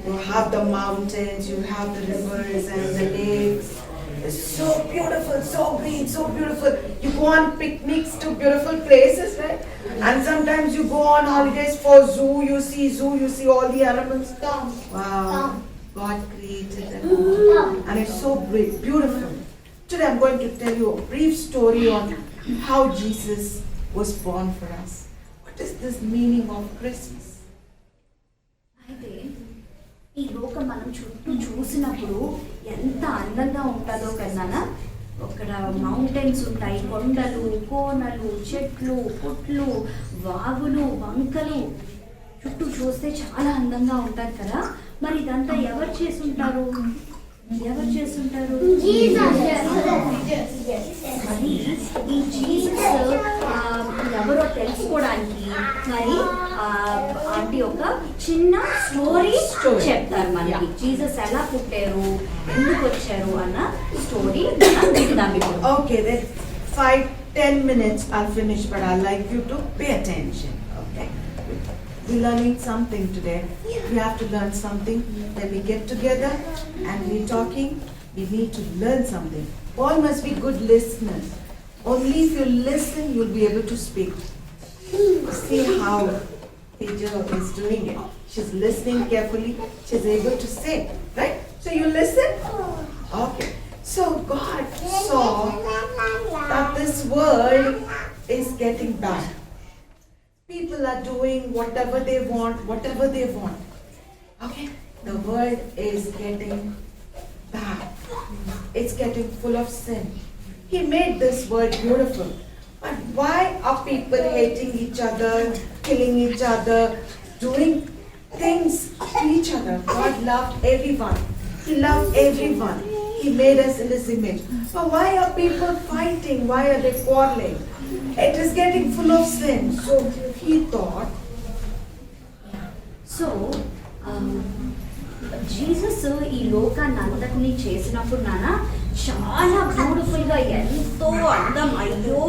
You have the mountains, you have the rivers and the lakes. It's so beautiful, so green, so beautiful. You go on picnics to beautiful places, right? And sometimes you go on holidays for zoo, you see all the animals. Wow, God created them. And it's so beautiful. Today I'm going to tell you a brief story on how Jesus was born for us. What is this meaning of Christmas? అయితే ఈ లోకం మనం చుట్టూ చూసినప్పుడు ఎంత అందంగా ఉంటుందో కన్నా, అక్కడ మౌంటైన్స్ ఉంటాయి, కొండలు, కోనలు, చెట్లు, పుట్లు, వాగులు, వంకలు చుట్టూ చూస్తే చాలా అందంగా ఉంటుంది కదా. మరి ఇదంతా ఎవరు చేసుంటారు? మరి ఈ జీసస్ ఎవరో తెలుసుకోవడానికి మరి ఆంటీ ఒక చిన్న స్టోరీ చెప్తారు మనకి. జీసస్ ఎలా పుట్టారు, ఎందుకు వచ్చారు అన్న స్టోరీ విందాం ఇప్పుడు. Okay, then 5-10 minutes I'll finish, but I'd like you to pay attention. Okay, we're learning something today. We have to learn something. When we get together and we're talking, we need to learn something. All must be good listeners. Only if you listen, you'll be able to speak. See how Teja is doing it. She's listening carefully. She's able to say, right? So you listen? Okay. So God saw that this world is getting bad. People are doing whatever they want. Okay? The world is getting bad. It's getting full of sin. He made this world beautiful. But why are people hating each other, killing each other, doing things to each other? God loved everyone. He loved everyone. He made us in His image. But why are people fighting? Why are they quarreling? It is getting full of sin. So He thought, so Jesus ఈ లోకాన్ని అంతటినీ చేసినప్పుడు నాన్న చాలా బ్యూటిఫుల్గా, ఎంతో అందం, అయ్యో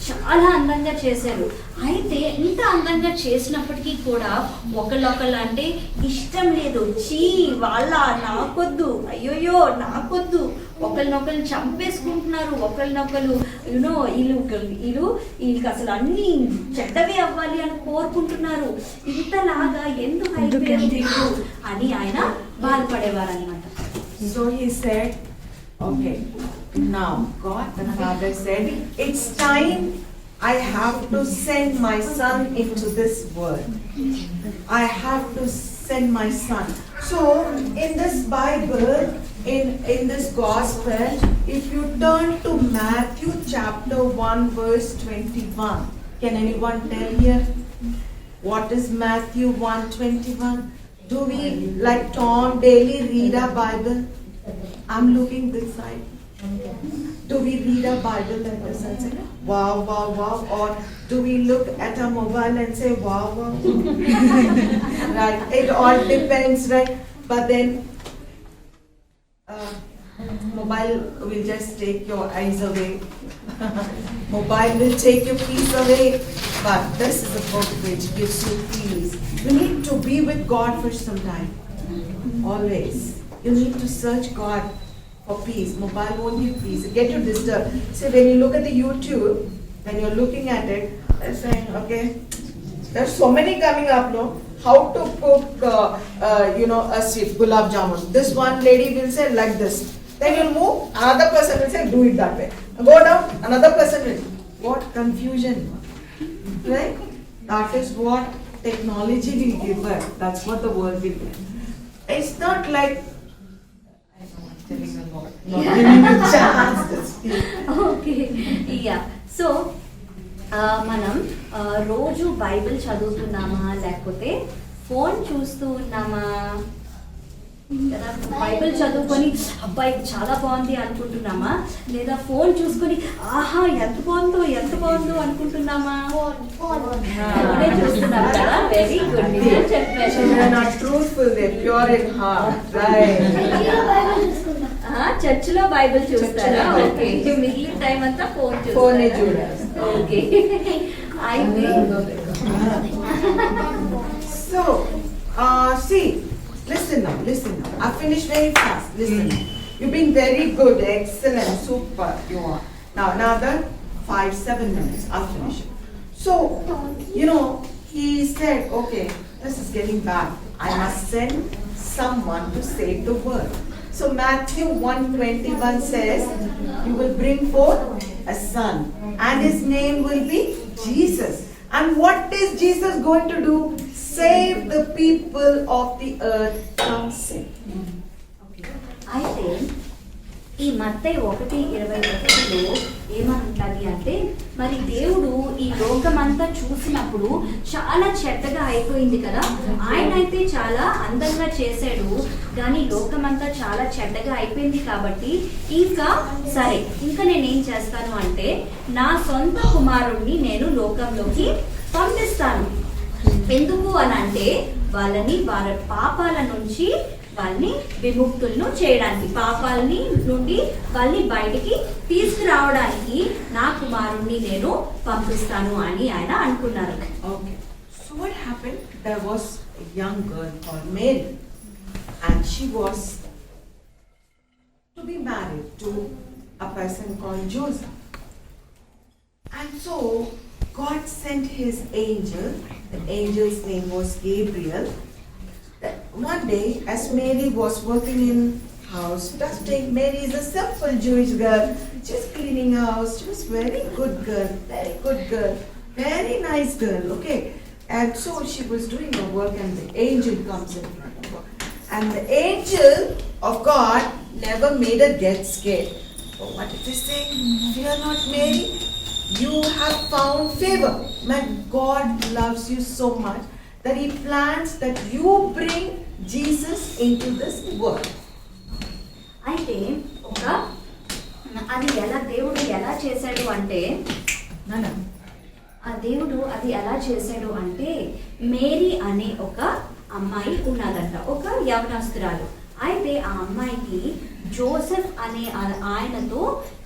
చాలా అందంగా చేశారు. అయితే ఇంత అందంగా చేసినప్పటికీ కూడా ఒకళ్ళొకళ్ళు అంటే ఇష్టం లేదు. చీ వాళ్ళ నాకొద్దు, అయ్యోయో నాకొద్దు, ఒకరినొకరు చంపేసుకుంటున్నారు. ఒకరినొకరు వీళ్ళకి అసలు అన్ని చెడ్డవే అవ్వాలి అని కోరుకుంటున్నారు. ఇంతలాగా ఎందుకు అయిపోయారు అని ఆయన బాధపడేవారు అనమాట. so He said, okay, now God the Father said, it's time I have to send my son into this world. I have to send my son. So in this Bible, in this gospel, if you turn to Matthew chapter 1 verse 21, can anyone tell here what is Matthew 1:21? Do we, like Tom, daily read our Bible? I'm looking this side. Do we read our Bible like this and say, wow, wow, wow? Or do we look at our mobile and say, wow, wow? Right, it all depends, right? But then, mobile will just take your eyes away. Mobile will take your peace away. But this is a book which gives you peace. You need to be with God for some time. Always. You need to search God for peace. Mobile won't give peace. It get you disturbed. So when you look at the YouTube, when you're looking at it, they're saying, okay, there's so many coming up, no? How to cook, a sweet gulab jamun. This one lady will say like this. Then you'll move, another person will say, do it that way. Go down, another person will. What confusion, right? That is what technology will give her. That's what the world will give. It's not like, I know I'm telling a lot, not giving you a chance to speak. Okay yeah so మనం రోజు Bible చదువుతున్నామా లేకపోతే phone చూస్తూ ఉన్నామా? కదా Bible చదువుకొని అబ్బాయి చాలా బాగుంది అనుకుంటున్నామా, లేదా ఫోన్ చూసుకొని ఆహా ఎంత బాగుందో అనుకుంటున్నామా? ఫోనే చూస్తున్నాం కదా. Very good. నిజం చెప్పారు. Children are truthful, they're pure in heart, right? చర్చిలో బైబిల్ చూస్తారా? ఓకే. మిగిలిన టైం అంతా ఫోన్ Phone ఏ చూస్తారా? చూడాలి. ఓకే. అయితే So, see, listen now. I finished very fast. Listen. You've been very good, excellent, super. You are. Now, another 5-7 minutes. I'll finish it. So, he said, okay, this is getting bad. I must send someone to save the world. So Matthew 1:21 says, you will bring forth a son, and his name will be Jesus. And what is Jesus going to do? Save the people of the earth from sin. అయితే ఈ మత్తయి 1:21లో ఏమంటుంది అంటే, మరి దేవుడు ఈ లోకమంతా చూసినప్పుడు చాలా చెడ్డగా అయిపోయింది కదా, ఆయన అయితే చాలా అందంగా చేశాడు, కానీ లోకమంతా చాలా చెడ్డగా అయిపోయింది కాబట్టి ఇంకా సరే, ఇంకా నేనేం చేస్తాను అంటే నా సొంత కుమారుణ్ణి నేను లోకంలోకి పంపిస్తాను. ఎందుకు అని అంటే వాళ్ళని వారి పాపాల నుంచి వాళ్ళని విముక్తులను చేయడానికి, పాపాలని నుండి వాళ్ళని బయటికి తీసుకురావడానికి నా కుమారుణ్ణి నేను పంపిస్తాను అని ఆయన అనుకున్నారు. Okay. So what happened? There was a young girl called Mary, and she was to be married to a person called Joseph. And so God sent his angel. The angel's name was Gabriel. One day, as Mary was working in house dusting, Mary is a simple Jewish girl, just cleaning house. She was very good girl, very nice girl. Okay, and so she was doing her work, and the angel comes in front of her. And the angel of God never made her get scared. But what did they say? Fear not, Mary. You have found favor. My God loves you so much that he plans that you bring Jesus into this world. అయితే అది దేవుడు ఎలా చేశాడు అంటే, Nana. ఆ దేవుడు అది ఎలా చేశాడు అంటే, మేరీ అనే ఒక అమ్మాయి ఉన్నదంట, ఒక యవనస్తురాలు. అయితే ఆ అమ్మాయికి జోసెఫ్ అనే ఆయనతో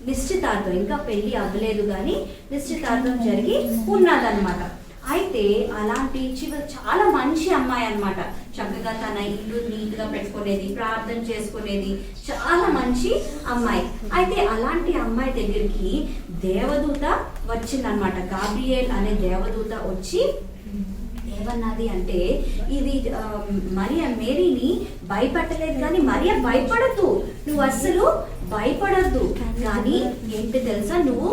నిశ్చితార్థం, ఇంకా పెళ్లి అవ్వలేదు కానీ నిశ్చితార్థం జరిగి ఉన్నదన్నమాట. అయితే అలాంటి చాలా మంచి అమ్మాయి అన్నమాట. చక్కగా తన ఇల్లు నీట్గా పెట్టుకునేది, ప్రార్థన చేసుకునేది, చాలా మంచి అమ్మాయి. అయితే అలాంటి అమ్మాయి దగ్గరికి దేవదూత వచ్చిందనమాట. గాబ్రియేల్ అనే దేవదూత వచ్చి ఏమన్నది అంటే, ఇది మేరీని భయపెట్టలేదు, కానీ మరియ భయపడద్దు, నువ్వు అస్సలు భయపడద్దు, కానీ ఏంటి తెలుసా, నువ్వు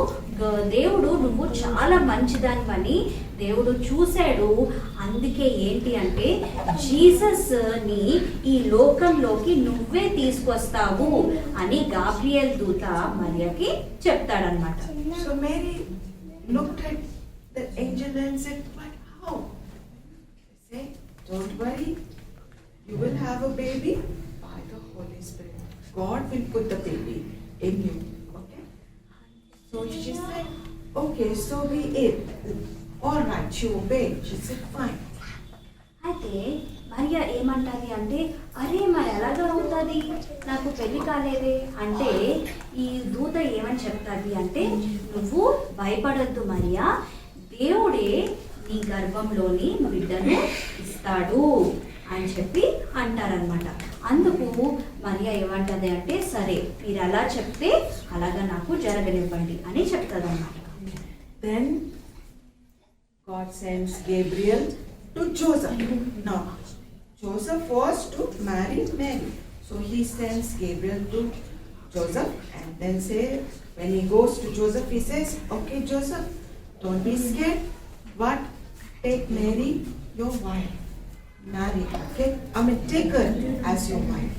చాలా మంచిదానివని దేవుడు చూశాడు. అందుకే ఏంటి అంటే జీసస్ ని ఈ లోకంలోకి నువ్వే తీసుకొస్తావు అని గాబ్రియేల్ దూత మరియకి చెప్తాడనమాట. So Mary looked at the angel and said, but how? He said, don't worry, you will have a baby by the Holy Spirit. God will put the baby in you. Okay? So she said, okay, so be it. All right, she obeyed. She said, fine. అయితే మరియా ఏమంటది అంటే, అరే మరి ఎలాగా అవుతుంది, నాకు పెళ్లి కాలేదే అంటే ఈ దూత ఏమని చెప్తాది అంటే, నువ్వు భయపడద్దు మరియా, దేవుడే నీ గర్భంలోని బిడ్డను ఇస్తాడు అని చెప్పి అంటారనమాట. అందుకు మరియా ఏమంటది అంటే, సరే మీరు అలా చెప్తే అలాగా నాకు జరగనివ్వండి అని చెప్తుంది అన్నమాట. Then God sends Gabriel to Joseph. Now, Joseph was to marry Mary. So he sends Gabriel to Joseph, and then when he goes to Joseph, he says, okay, Joseph, don't be scared, but take Mary, your wife. Marry her, okay? Take her as your wife.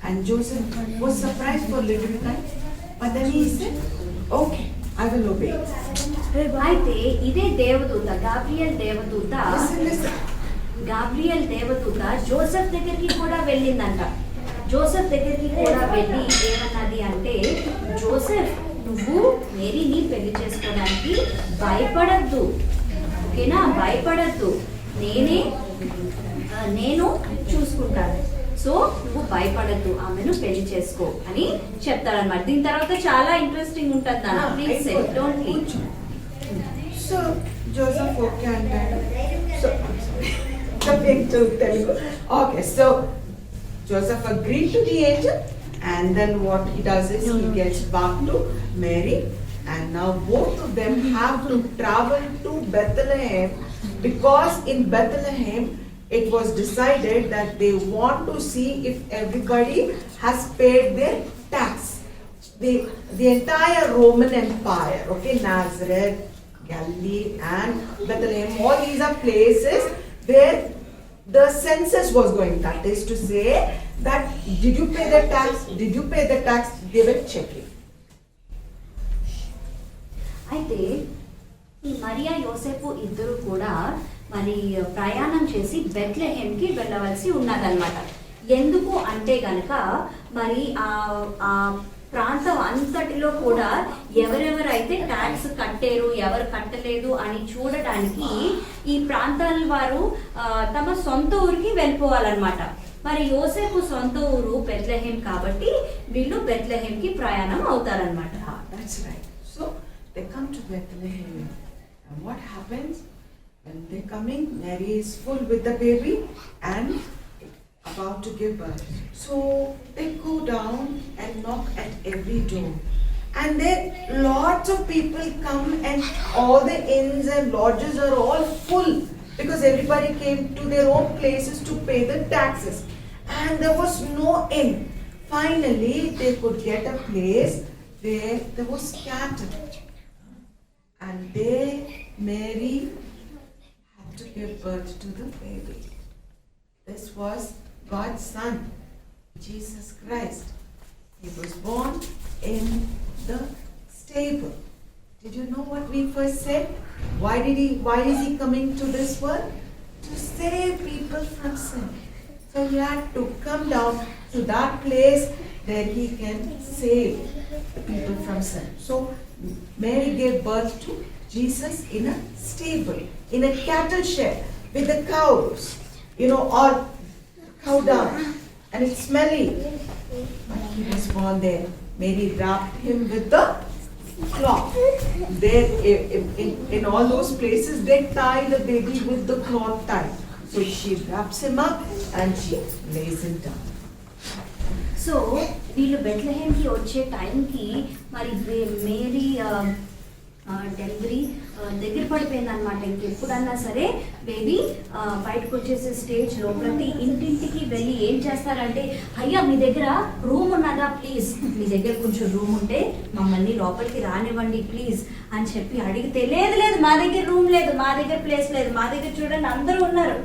And Joseph was surprised for a little time, but then he said, okay, I will obey. అయితే ఇదే దేవదూత Gabriel దేవదూత Listen. Gabriel దేవదూత Joseph దగ్గరికి కూడా వెళ్ళిందంట. Joseph దగ్గరికి కూడా వెళ్ళి ఏమన్నది అంటే, జోసెఫ్ నువ్వు మేరీని పెళ్లి చేసుకోవడానికి భయపడద్దు, ఓకేనా, భయపడద్దు, నేను చూసుకుంటాను, సో నువ్వు భయపడద్దు, ఆమెను పెళ్లి చేసుకో అని చెప్తాడనమాట. దీని తర్వాత చాలా ఇంట్రెస్టింగ్ ఉంటుంది నాన్న, please set, don't leave. So Joseph okay అంటాడు. So coming to Telugu. Okay, so Joseph agreed to the angel, and then what he does is he gets back to Mary, and now both of them have to travel to Bethlehem, because in Bethlehem it was decided that they want to see if everybody has paid their tax. The entire Roman Empire, okay, Nazareth, Galilee and Bethlehem, all these are places where the census was going. That is to say that did you pay the tax? Did you pay the tax? They were checking. అయితే ఈ మరియా యోసేపు ఇద్దరు కూడా మరి ప్రయాణం చేసి బెత్లెహేమ్కి వెళ్ళవలసి ఉన్నదన్నమాట. ఎందుకు అంటే గనక మరి ఆ ప్రాంతం అంతటిలో కూడా ఎవరెవరైతే ట్యాక్స్ కట్టారు, ఎవరు కట్టలేదు అని చూడటానికి ఈ ప్రాంతాల వారు తమ సొంత ఊరికి వెళ్ళిపోవాలన్నమాట. మరి యోసేపు సొంత ఊరు బెత్లెహేమ్ కాబట్టి వీళ్ళు బెత్లెహేమ్కి ప్రయాణం అవుతారన్నమాట. That's right. So they come to Bethlehem, and what happens when they're coming? Mary is full with the baby and about to give birth. So they go down and knock at every door, and then lots of people come, and all the inns and lodges are all full because everybody came to their own places to pay the taxes, and there was no inn. Finally they could get a place where there was cattle, and Mary had to give birth to the baby. This was God's Son, Jesus Christ. He was born in the stable. Did you know what we first said? Why is he coming to this world? To save people from sin. So he had to come down to that place where he can save the people from sin. So Mary gave birth to Jesus in a stable, in a cattle shed with the cows, all cow dung, and it's smelly. But he was born there. Mary wrapped him with the cloth. There, in all those places, they tie the baby with the cloth tie. So she wraps him up and she lays him down. So వీళ్ళు బెత్లెహేమ్కి వచ్చే టైంకి మరి Mary delivery దగ్గర పడిపోయింది అనమాట. ఇంకెప్పుడన్నా సరే baby బయటకు వచ్చేసే స్టేజ్లో ప్రతి ఇంటింటికి వెళ్ళి ఏం చేస్తారంటే, అయ్యా మీ దగ్గర రూమ్ ఉన్నదా ప్లీజ్, మీ దగ్గర కొంచెం రూమ్ ఉంటే మమ్మల్ని లోపలికి రానివ్వండి ప్లీజ్ అని చెప్పి అడిగితే, లేదు మా దగ్గర రూమ్ లేదు, మా దగ్గర ప్లేస్ లేదు, మా దగ్గర చూడండి అందరూ ఉన్నారు,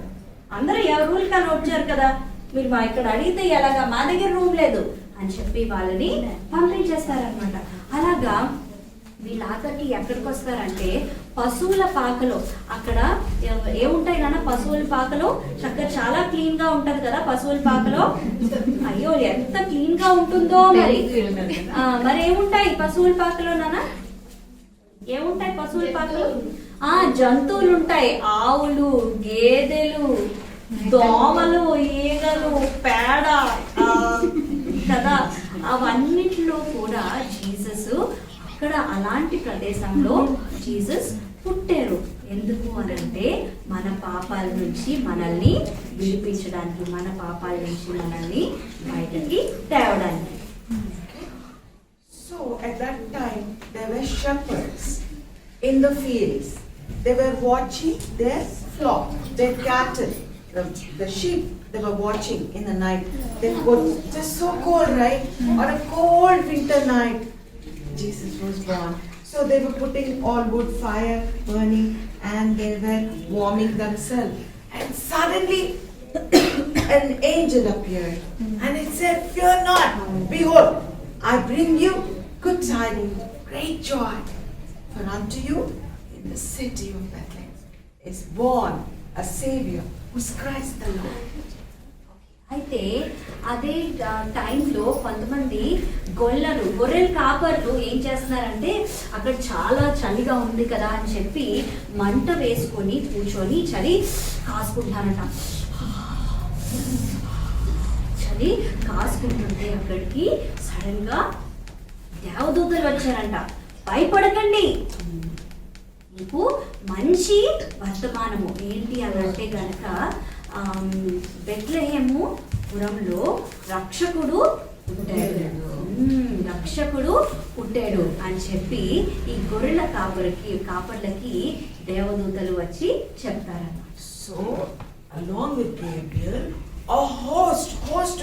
అందరూ ఎవరు రూల్ కానీ వచ్చారు కదా, మీరు మా ఇక్కడ అడిగితే ఎలాగా, మా దగ్గర రూమ్ లేదు అని చెప్పి వాళ్ళని పంపించేస్తారనమాట. అలాగా వీళ్ళు ఆఖరికి ఎక్కడికి వస్తారంటే పశువుల పాకలో. అక్కడ ఏముంటాయి నాన్న పశువుల పాకలో? చక్కగా చాలా క్లీన్ గా ఉంటది కదా పశువుల పాకలో. అయ్యో ఎంత క్లీన్ గా ఉంటుందో. మరి ఏముంటాయి పశువుల పాకలో నాన్న? ఏముంటాయి పశువుల పాకలో? జంతువులు ఉంటాయి, ఆవులు, గేదెలు, దోమలు, ఈగలు, పేడ కదా. అవన్నిటిలో కూడా జీసస్ అక్కడ అలాంటి ప్రదేశంలో జీసస్ పుట్టారు. ఎందుకు అని అంటే మన పాపాల నుంచి మనల్ని విడిపించడానికి, మన పాపాల నుంచి మనల్ని బయటకి తేవడానికి. So at that time there were shepherds in the fields. They were watching their flock, their cattle, the sheep. They were watching in the night. It was so cold, right? On a cold winter night, Jesus was born. So they were putting all wood fire burning and they were warming themselves. And suddenly an angel appeared and it said, "Fear not, behold, I bring you good tidings, great joy. For unto you in the city of Bethlehem is born a Savior, who is Christ the Lord." అయితే అదే టైంలో కొంతమంది గొర్రెల కాపర్లు ఏం చేస్తున్నారంటే అక్కడ చాలా చలిగా ఉంది కదా అని చెప్పి మంట వేసుకొని కూర్చొని చలి కాసుకుంటారంట. చలి కాసుకుంటుంటే అక్కడికి సడన్ గా దేవదూతలు వచ్చారంట. భయపడకండి, మీకు మంచి వర్తమానము ఏంటి అని అంటే గనక బెత్లెహేము పురంలో రక్షకుడు పుట్టాడు అని చెప్పి ఈ గొర్రెల కాపర్లకి దేవదూతలు వచ్చి చెప్తారన్నమాట. So, along with Gabriel, a host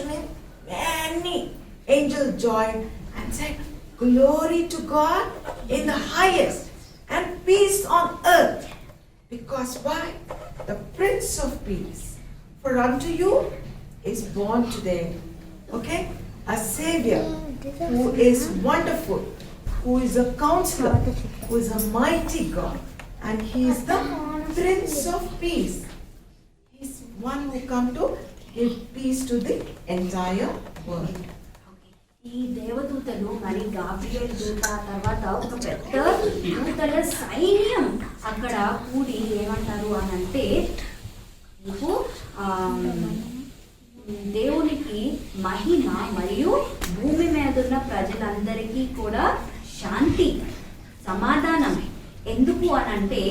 means many angels joined and said, "Glory to God in the highest and peace on earth." Because why? The Prince of Peace. For unto you is born today, okay, a Savior who is wonderful, who is a counselor, who is a mighty God, and He is the Prince of Peace. He is one who come to give peace to the entire world. ఈ దేవదూతలు మరి Gabriel దూత తర్వాత ఒక పెద్ద దూతల సైన్యం అక్కడ కూడి ఏమంటారు అని అంటే మీకు దేవునికి మహిమ మరియు భూమి మీద ఉన్న ప్రజలందరికీ కూడా శాంతి సమాధానం. ఎందుకు అని అంటే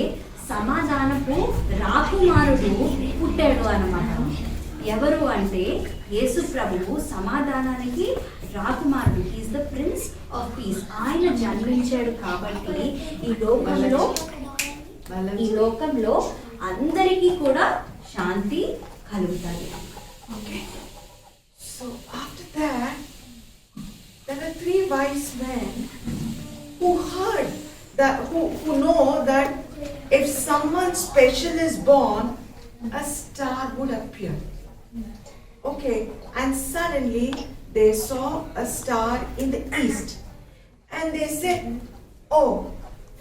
సమాధానపు రాకుమారుడు పుట్టాడు అన్నమాట. ఎవరు అంటే యేసు ప్రభువు సమాధానానికి రాకుమారుడు. Is the prince of peace. ఆయన జన్మించాడు కాబట్టి ఈ లోకంలో అందరికీ కూడా శాంతి కలుగుతాయి. Okay. So after that, there were 3 wise men who heard that, who know that if someone special is born, a star would appear. Okay, and suddenly they saw a star in the east, and they said, "Oh,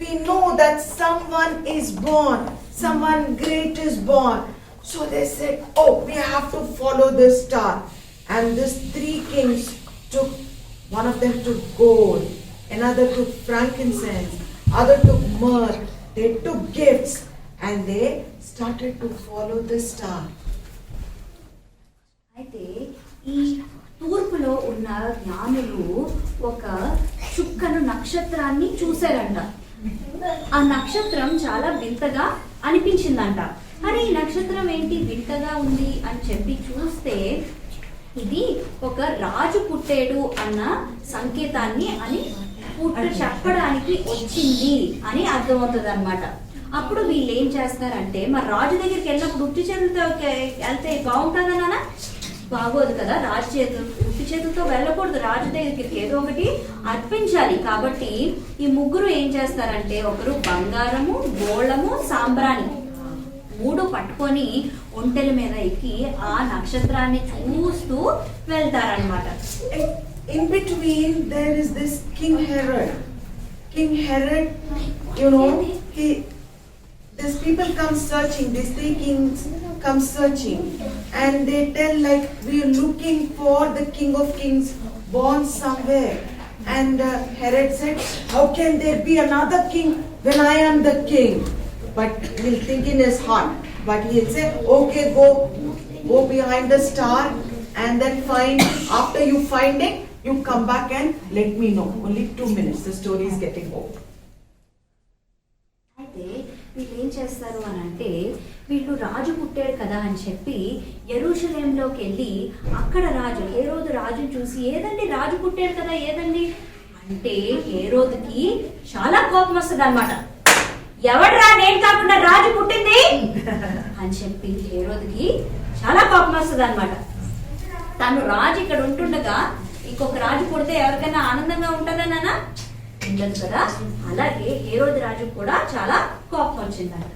we know that someone is born, someone great is born." So they said, "Oh, we have to follow this star." And these 3 kings took, one of them took gold, another took frankincense, other took myrrh. They took gifts and they started to follow the star. అయితే ఈ తూర్పులో ఉన్న జ్ఞానులు ఒక చుక్కను నక్షత్రాన్ని చూశారంట. ఆ నక్షత్రం చాలా వింతగా అనిపించిందంట. అరే ఈ నక్షత్రం ఏంటి వింతగా ఉంది అని చెప్పి చూస్తే ఇది ఒక రాజు పుట్టాడు అన్న సంకేతాన్ని అని చెప్పడానికి వచ్చింది అని అర్థమవుతుంది అనమాట. అప్పుడు వీళ్ళు ఏం చేస్తారంటే మరి రాజు దగ్గరికి వెళ్ళినప్పుడు ఉట్టి చేతులతో వెళ్తే బాగుంటుందన్నా బాగోదు కదా. ఉట్టి చేతులతో వెళ్ళకూడదు రాజు దగ్గరికి, ఏదో ఒకటి అర్పించాలి. కాబట్టి ఈ ముగ్గురు ఏం చేస్తారంటే ఒకరు బంగారము, గోళము, సాంబ్రాణి 3 పట్టుకొని ఒంటెల మీద ఎక్కి ఆ నక్షత్రాన్ని చూస్తూ వెళ్తారనమాట. In between there is this King Herod. King Herod, you know, these people come searching, these 3 kings come searching, and they tell like, "We are looking for the King of Kings born somewhere." And Herod said, "How can there be another king when I am the king?" But he'll think in his heart, but he'll say, "Okay, go behind the star and then find, after you find it, you come back and let me know." Only 2 minutes, the story is getting over. అయితే వీళ్ళు ఏం చేస్తారు అని అంటే వీళ్ళు రాజు పుట్టాడు కదా అని చెప్పి యెరూషలేంలోకి వెళ్ళి అక్కడ హేరోదు రాజుని చూసి, ఏదండి రాజు పుట్టాడు కదా ఏదండి అంటే హేరోదుకి చాలా కోపం వస్తుంది అనమాట. ఎవడరా నేను కాకుండా రాజు పుట్టింది అని చెప్పి హేరోదుకి చాలా కోపం వస్తుంది అనమాట. తను రాజు ఇక్కడ ఉంటుండగా ఇంకొక రాజు పుడితే ఎవరికైనా ఆనందంగా ఉంటుందన్నా ఉండదు కదా. అలాగే హేరోదు రాజు కూడా చాలా కోపం వచ్చిందంట.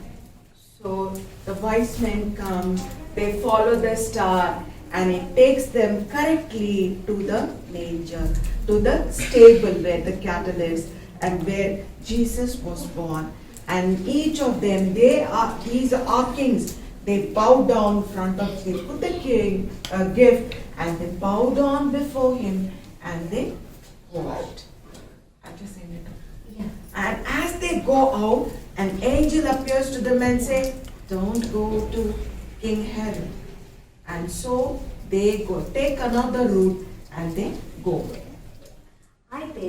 So the wise men come, they follow the star, and it takes them correctly to the manger, to the stable where the cattle is and where Jesus was born. And each of them, these are kings. they bow down in front of him, put the king gift, and they bow down before him, and they go out. I'm just saying it. And as they go out, an angel appears to them and say, "Don't go to King Herod." And so they go, take another route, and they go. అయితే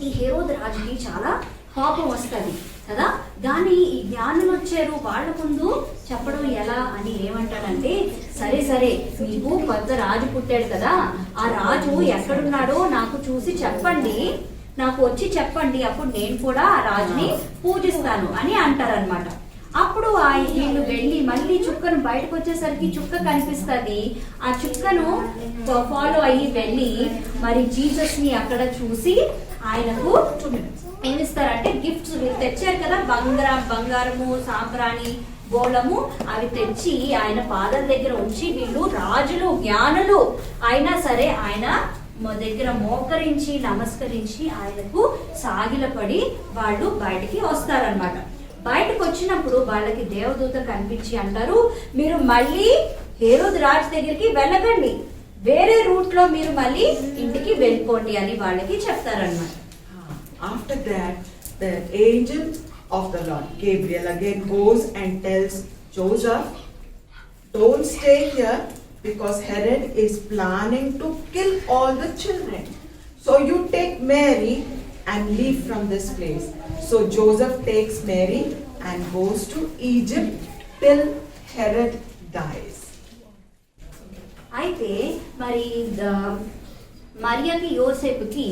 ఈ హేరోదు రాజుకి చాలా కోపం వస్తుంది కదా. కానీ ఈ జ్ఞానులు వచ్చారు, వాళ్ళ ముందు చెప్పడం ఎలా అని ఏమంటాడంటే, సరే సరే మీకు కొత్త రాజు పుట్టాడు కదా, ఆ రాజు ఎక్కడున్నాడో నాకు చూసి చెప్పండి, నాకు వచ్చి చెప్పండి, అప్పుడు నేను కూడా ఆ రాజుని పూజిస్తాను అని అంటారనమాట. అప్పుడు వీళ్ళు వెళ్ళి మళ్ళీ చుక్కను బయటకు వచ్చేసరికి చుక్క కనిపిస్తుంది. ఆ చుక్కను ఫాలో అయ్యి వెళ్ళి మరి జీసస్ ని అక్కడ చూసి ఆయనకు ఏమిస్తారంటే గిఫ్ట్స్ తెచ్చారు కదా, బంగారము, సాంబ్రాణి, గోళము అవి తెచ్చి ఆయన పాదాల దగ్గర ఉంచి, వీళ్ళు రాజులు జ్ఞానులు అయినా సరే ఆయన దగ్గర మోకరించి నమస్కరించి ఆయనకు సాగిలపడి వాళ్ళు బయటికి వస్తారనమాట. బయటకు వచ్చినప్పుడు వాళ్ళకి దేవదూత కనిపించి అంటారు, మీరు మళ్ళీ హేరోదు రాజు దగ్గరికి వెళ్ళకండి, వేరే రూట్ లో మీరు మళ్ళీ ఇంటికి వెళ్ళిపోండి అని వాళ్ళకి చెప్తారన్నమాట. After that, the angel of the Lord, Gabriel, again goes and tells Joseph, "Don't stay here because Herod is planning to kill all the children. So you take Mary and leave from this place." So Joseph takes Mary and goes to Egypt till Herod dies. అయితే మరి మరియకి యోసేపుకి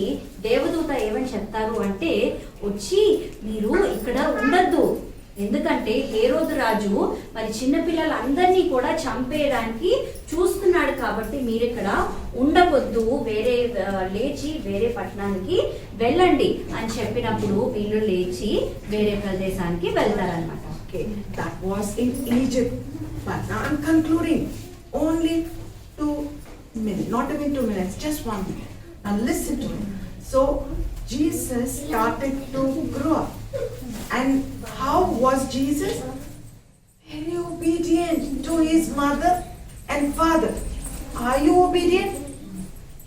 దేవదూత ఏమని చెప్తారు అంటే, వచ్చి మీరు ఇక్కడ ఉండద్దు, ఎందుకంటే హేరోదు రాజు మరి చిన్నపిల్లలందరినీ కూడా చంపేయడానికి చూస్తున్నాడు, కాబట్టి మీరు ఇక్కడ ఉండవద్దు, వేరే లేచి వేరే పట్టణానికి వెళ్ళండి అని చెప్పినప్పుడు వీళ్ళు లేచి వేరే ప్రదేశానికి వెళ్తారన్నమాట. Okay, that was in Egypt. But now I'm concluding. Only 2 minutes, not even 2 minutes, just 1 minute. Now listen to it. So Jesus started to grow up. And how was Jesus? Very obedient to his mother and father. Are you obedient?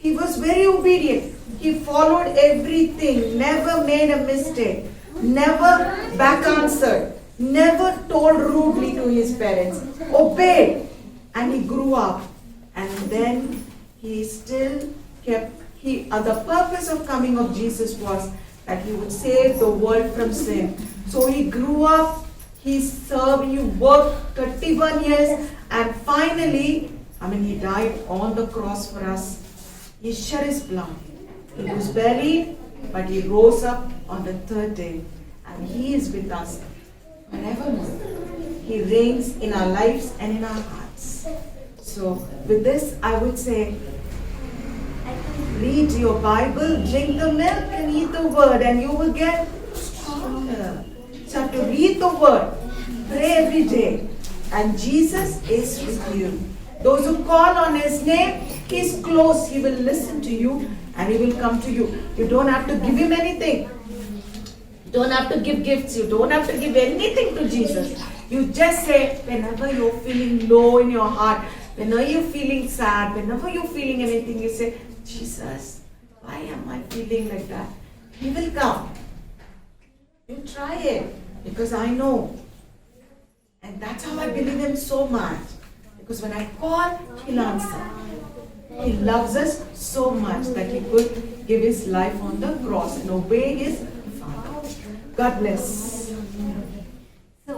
He was very obedient. He followed everything, never made a mistake, never back answered, never told rudely to his parents, obeyed, and he grew up. And then he still kept, the purpose of coming of Jesus was that he would save the world from sin. So he grew up, he served, he worked 31 years, and finally, he died on the cross for us. He shed his blood. He was buried, but he rose up on the 3rd day, and he is with us forevermore. He reigns in our lives and in our hearts. So with this, I would say, read your Bible, drink the milk and eat the word, and you will get stronger. So have to read the word, pray every day, and Jesus is with you. Those who call on his name, he's close. He will listen to you and he will come to you. You don't have to give him anything. You don't have to give gifts. You don't have to give anything to Jesus. You just say, whenever you're feeling low in your heart, whenever you're feeling sad, whenever you're feeling anything, you say, "Jesus, why am I feeling like that?" He will come. You try it, because I know. And that's how I believe him so much. Because when I call, he'll answer. He loves us so much that he could give his life on the cross and obey his Father. God bless. So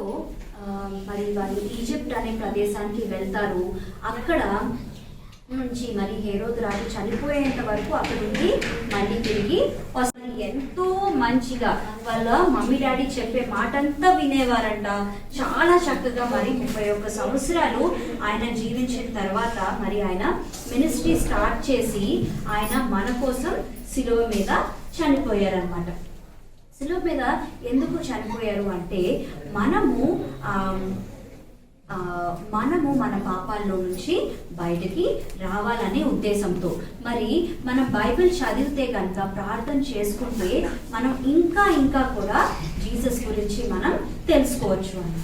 మరి వాళ్ళు Egypt అనే ప్రదేశానికి వెళ్తారు. అక్కడ నుంచి మరి హేరోదు రాజు చనిపోయేంత వరకు అక్కడ నుండి మళ్ళీ తిరిగి వస్తారు. ఎంతో మంచిగా వాళ్ళ మమ్మీ డాడీ చెప్పే మాట అంతా వినేవారంట. చాలా చక్కగా మరి 31 సంవత్సరాలు ఆయన జీవించిన తర్వాత మరి ఆయన మినిస్ట్రీ స్టార్ట్ చేసి ఆయన మన కోసం శిలువ మీద చనిపోయారనమాట. శిలువ మీద ఎందుకు చనిపోయారు అంటే మనము మన పాపాల్లో నుంచి బయటికి రావాలనే ఉద్దేశంతో. మరి మనం బైబిల్ చదివితే కనుక ప్రార్థన చేసుకుంటే మనం ఇంకా కూడా జీసస్ గురించి మనం తెలుసుకోవచ్చు అని.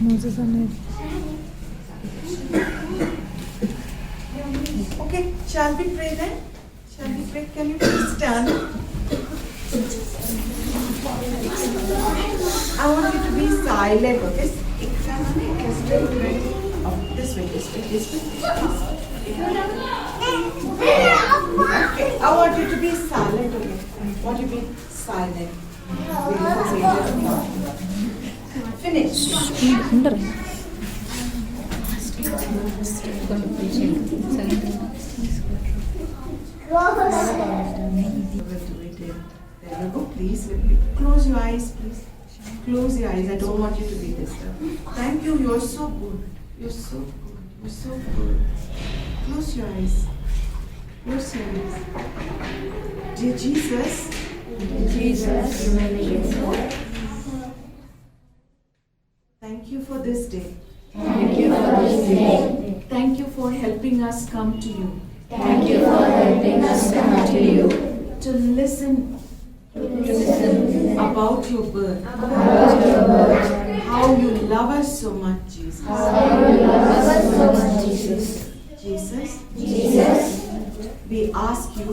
మోసెస్ అనేది Okay, shall we pray then? Shall we pray? Can you please stand? I want you to be silent, okay? Oh, this way. Okay, I want you to be silent, okay? I want you to be silent. Finish. ఉండరు There you go, please. Close your eyes, please. Close your eyes. I don't want you to be disturbed. Thank you. You're so good. You're so good. You're so good. Close your eyes. Close your eyes. Dear Jesus. Thank you for this day. Thank you for helping us come to you. To listen about your birth. How you love us so much, Jesus. Jesus. We ask you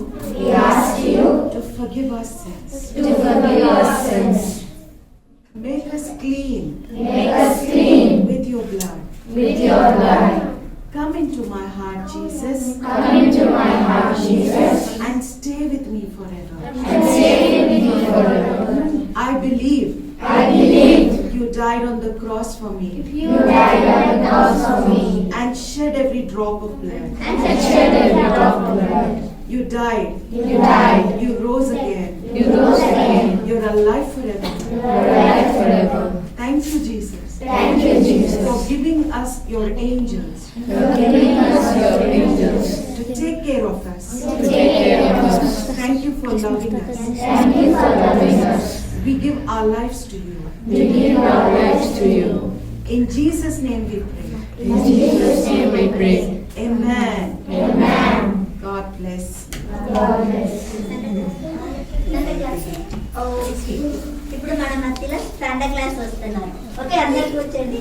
to forgive our sins. Make us clean with your blood. Come into my heart, Jesus. And stay with me forever. I believe you died on the cross for me. And shed every drop of blood. You died. You rose again. You're alive forever. Thank you, Jesus. For giving us your angels. To take care of us. Thank you for loving us. We give our lives to you. In Jesus' name we pray. Amen. God bless. ఇప్పుడు మన మధ్యలో Santa Claus వస్తున్నారు. Okay, అందరు కూర్చోండి.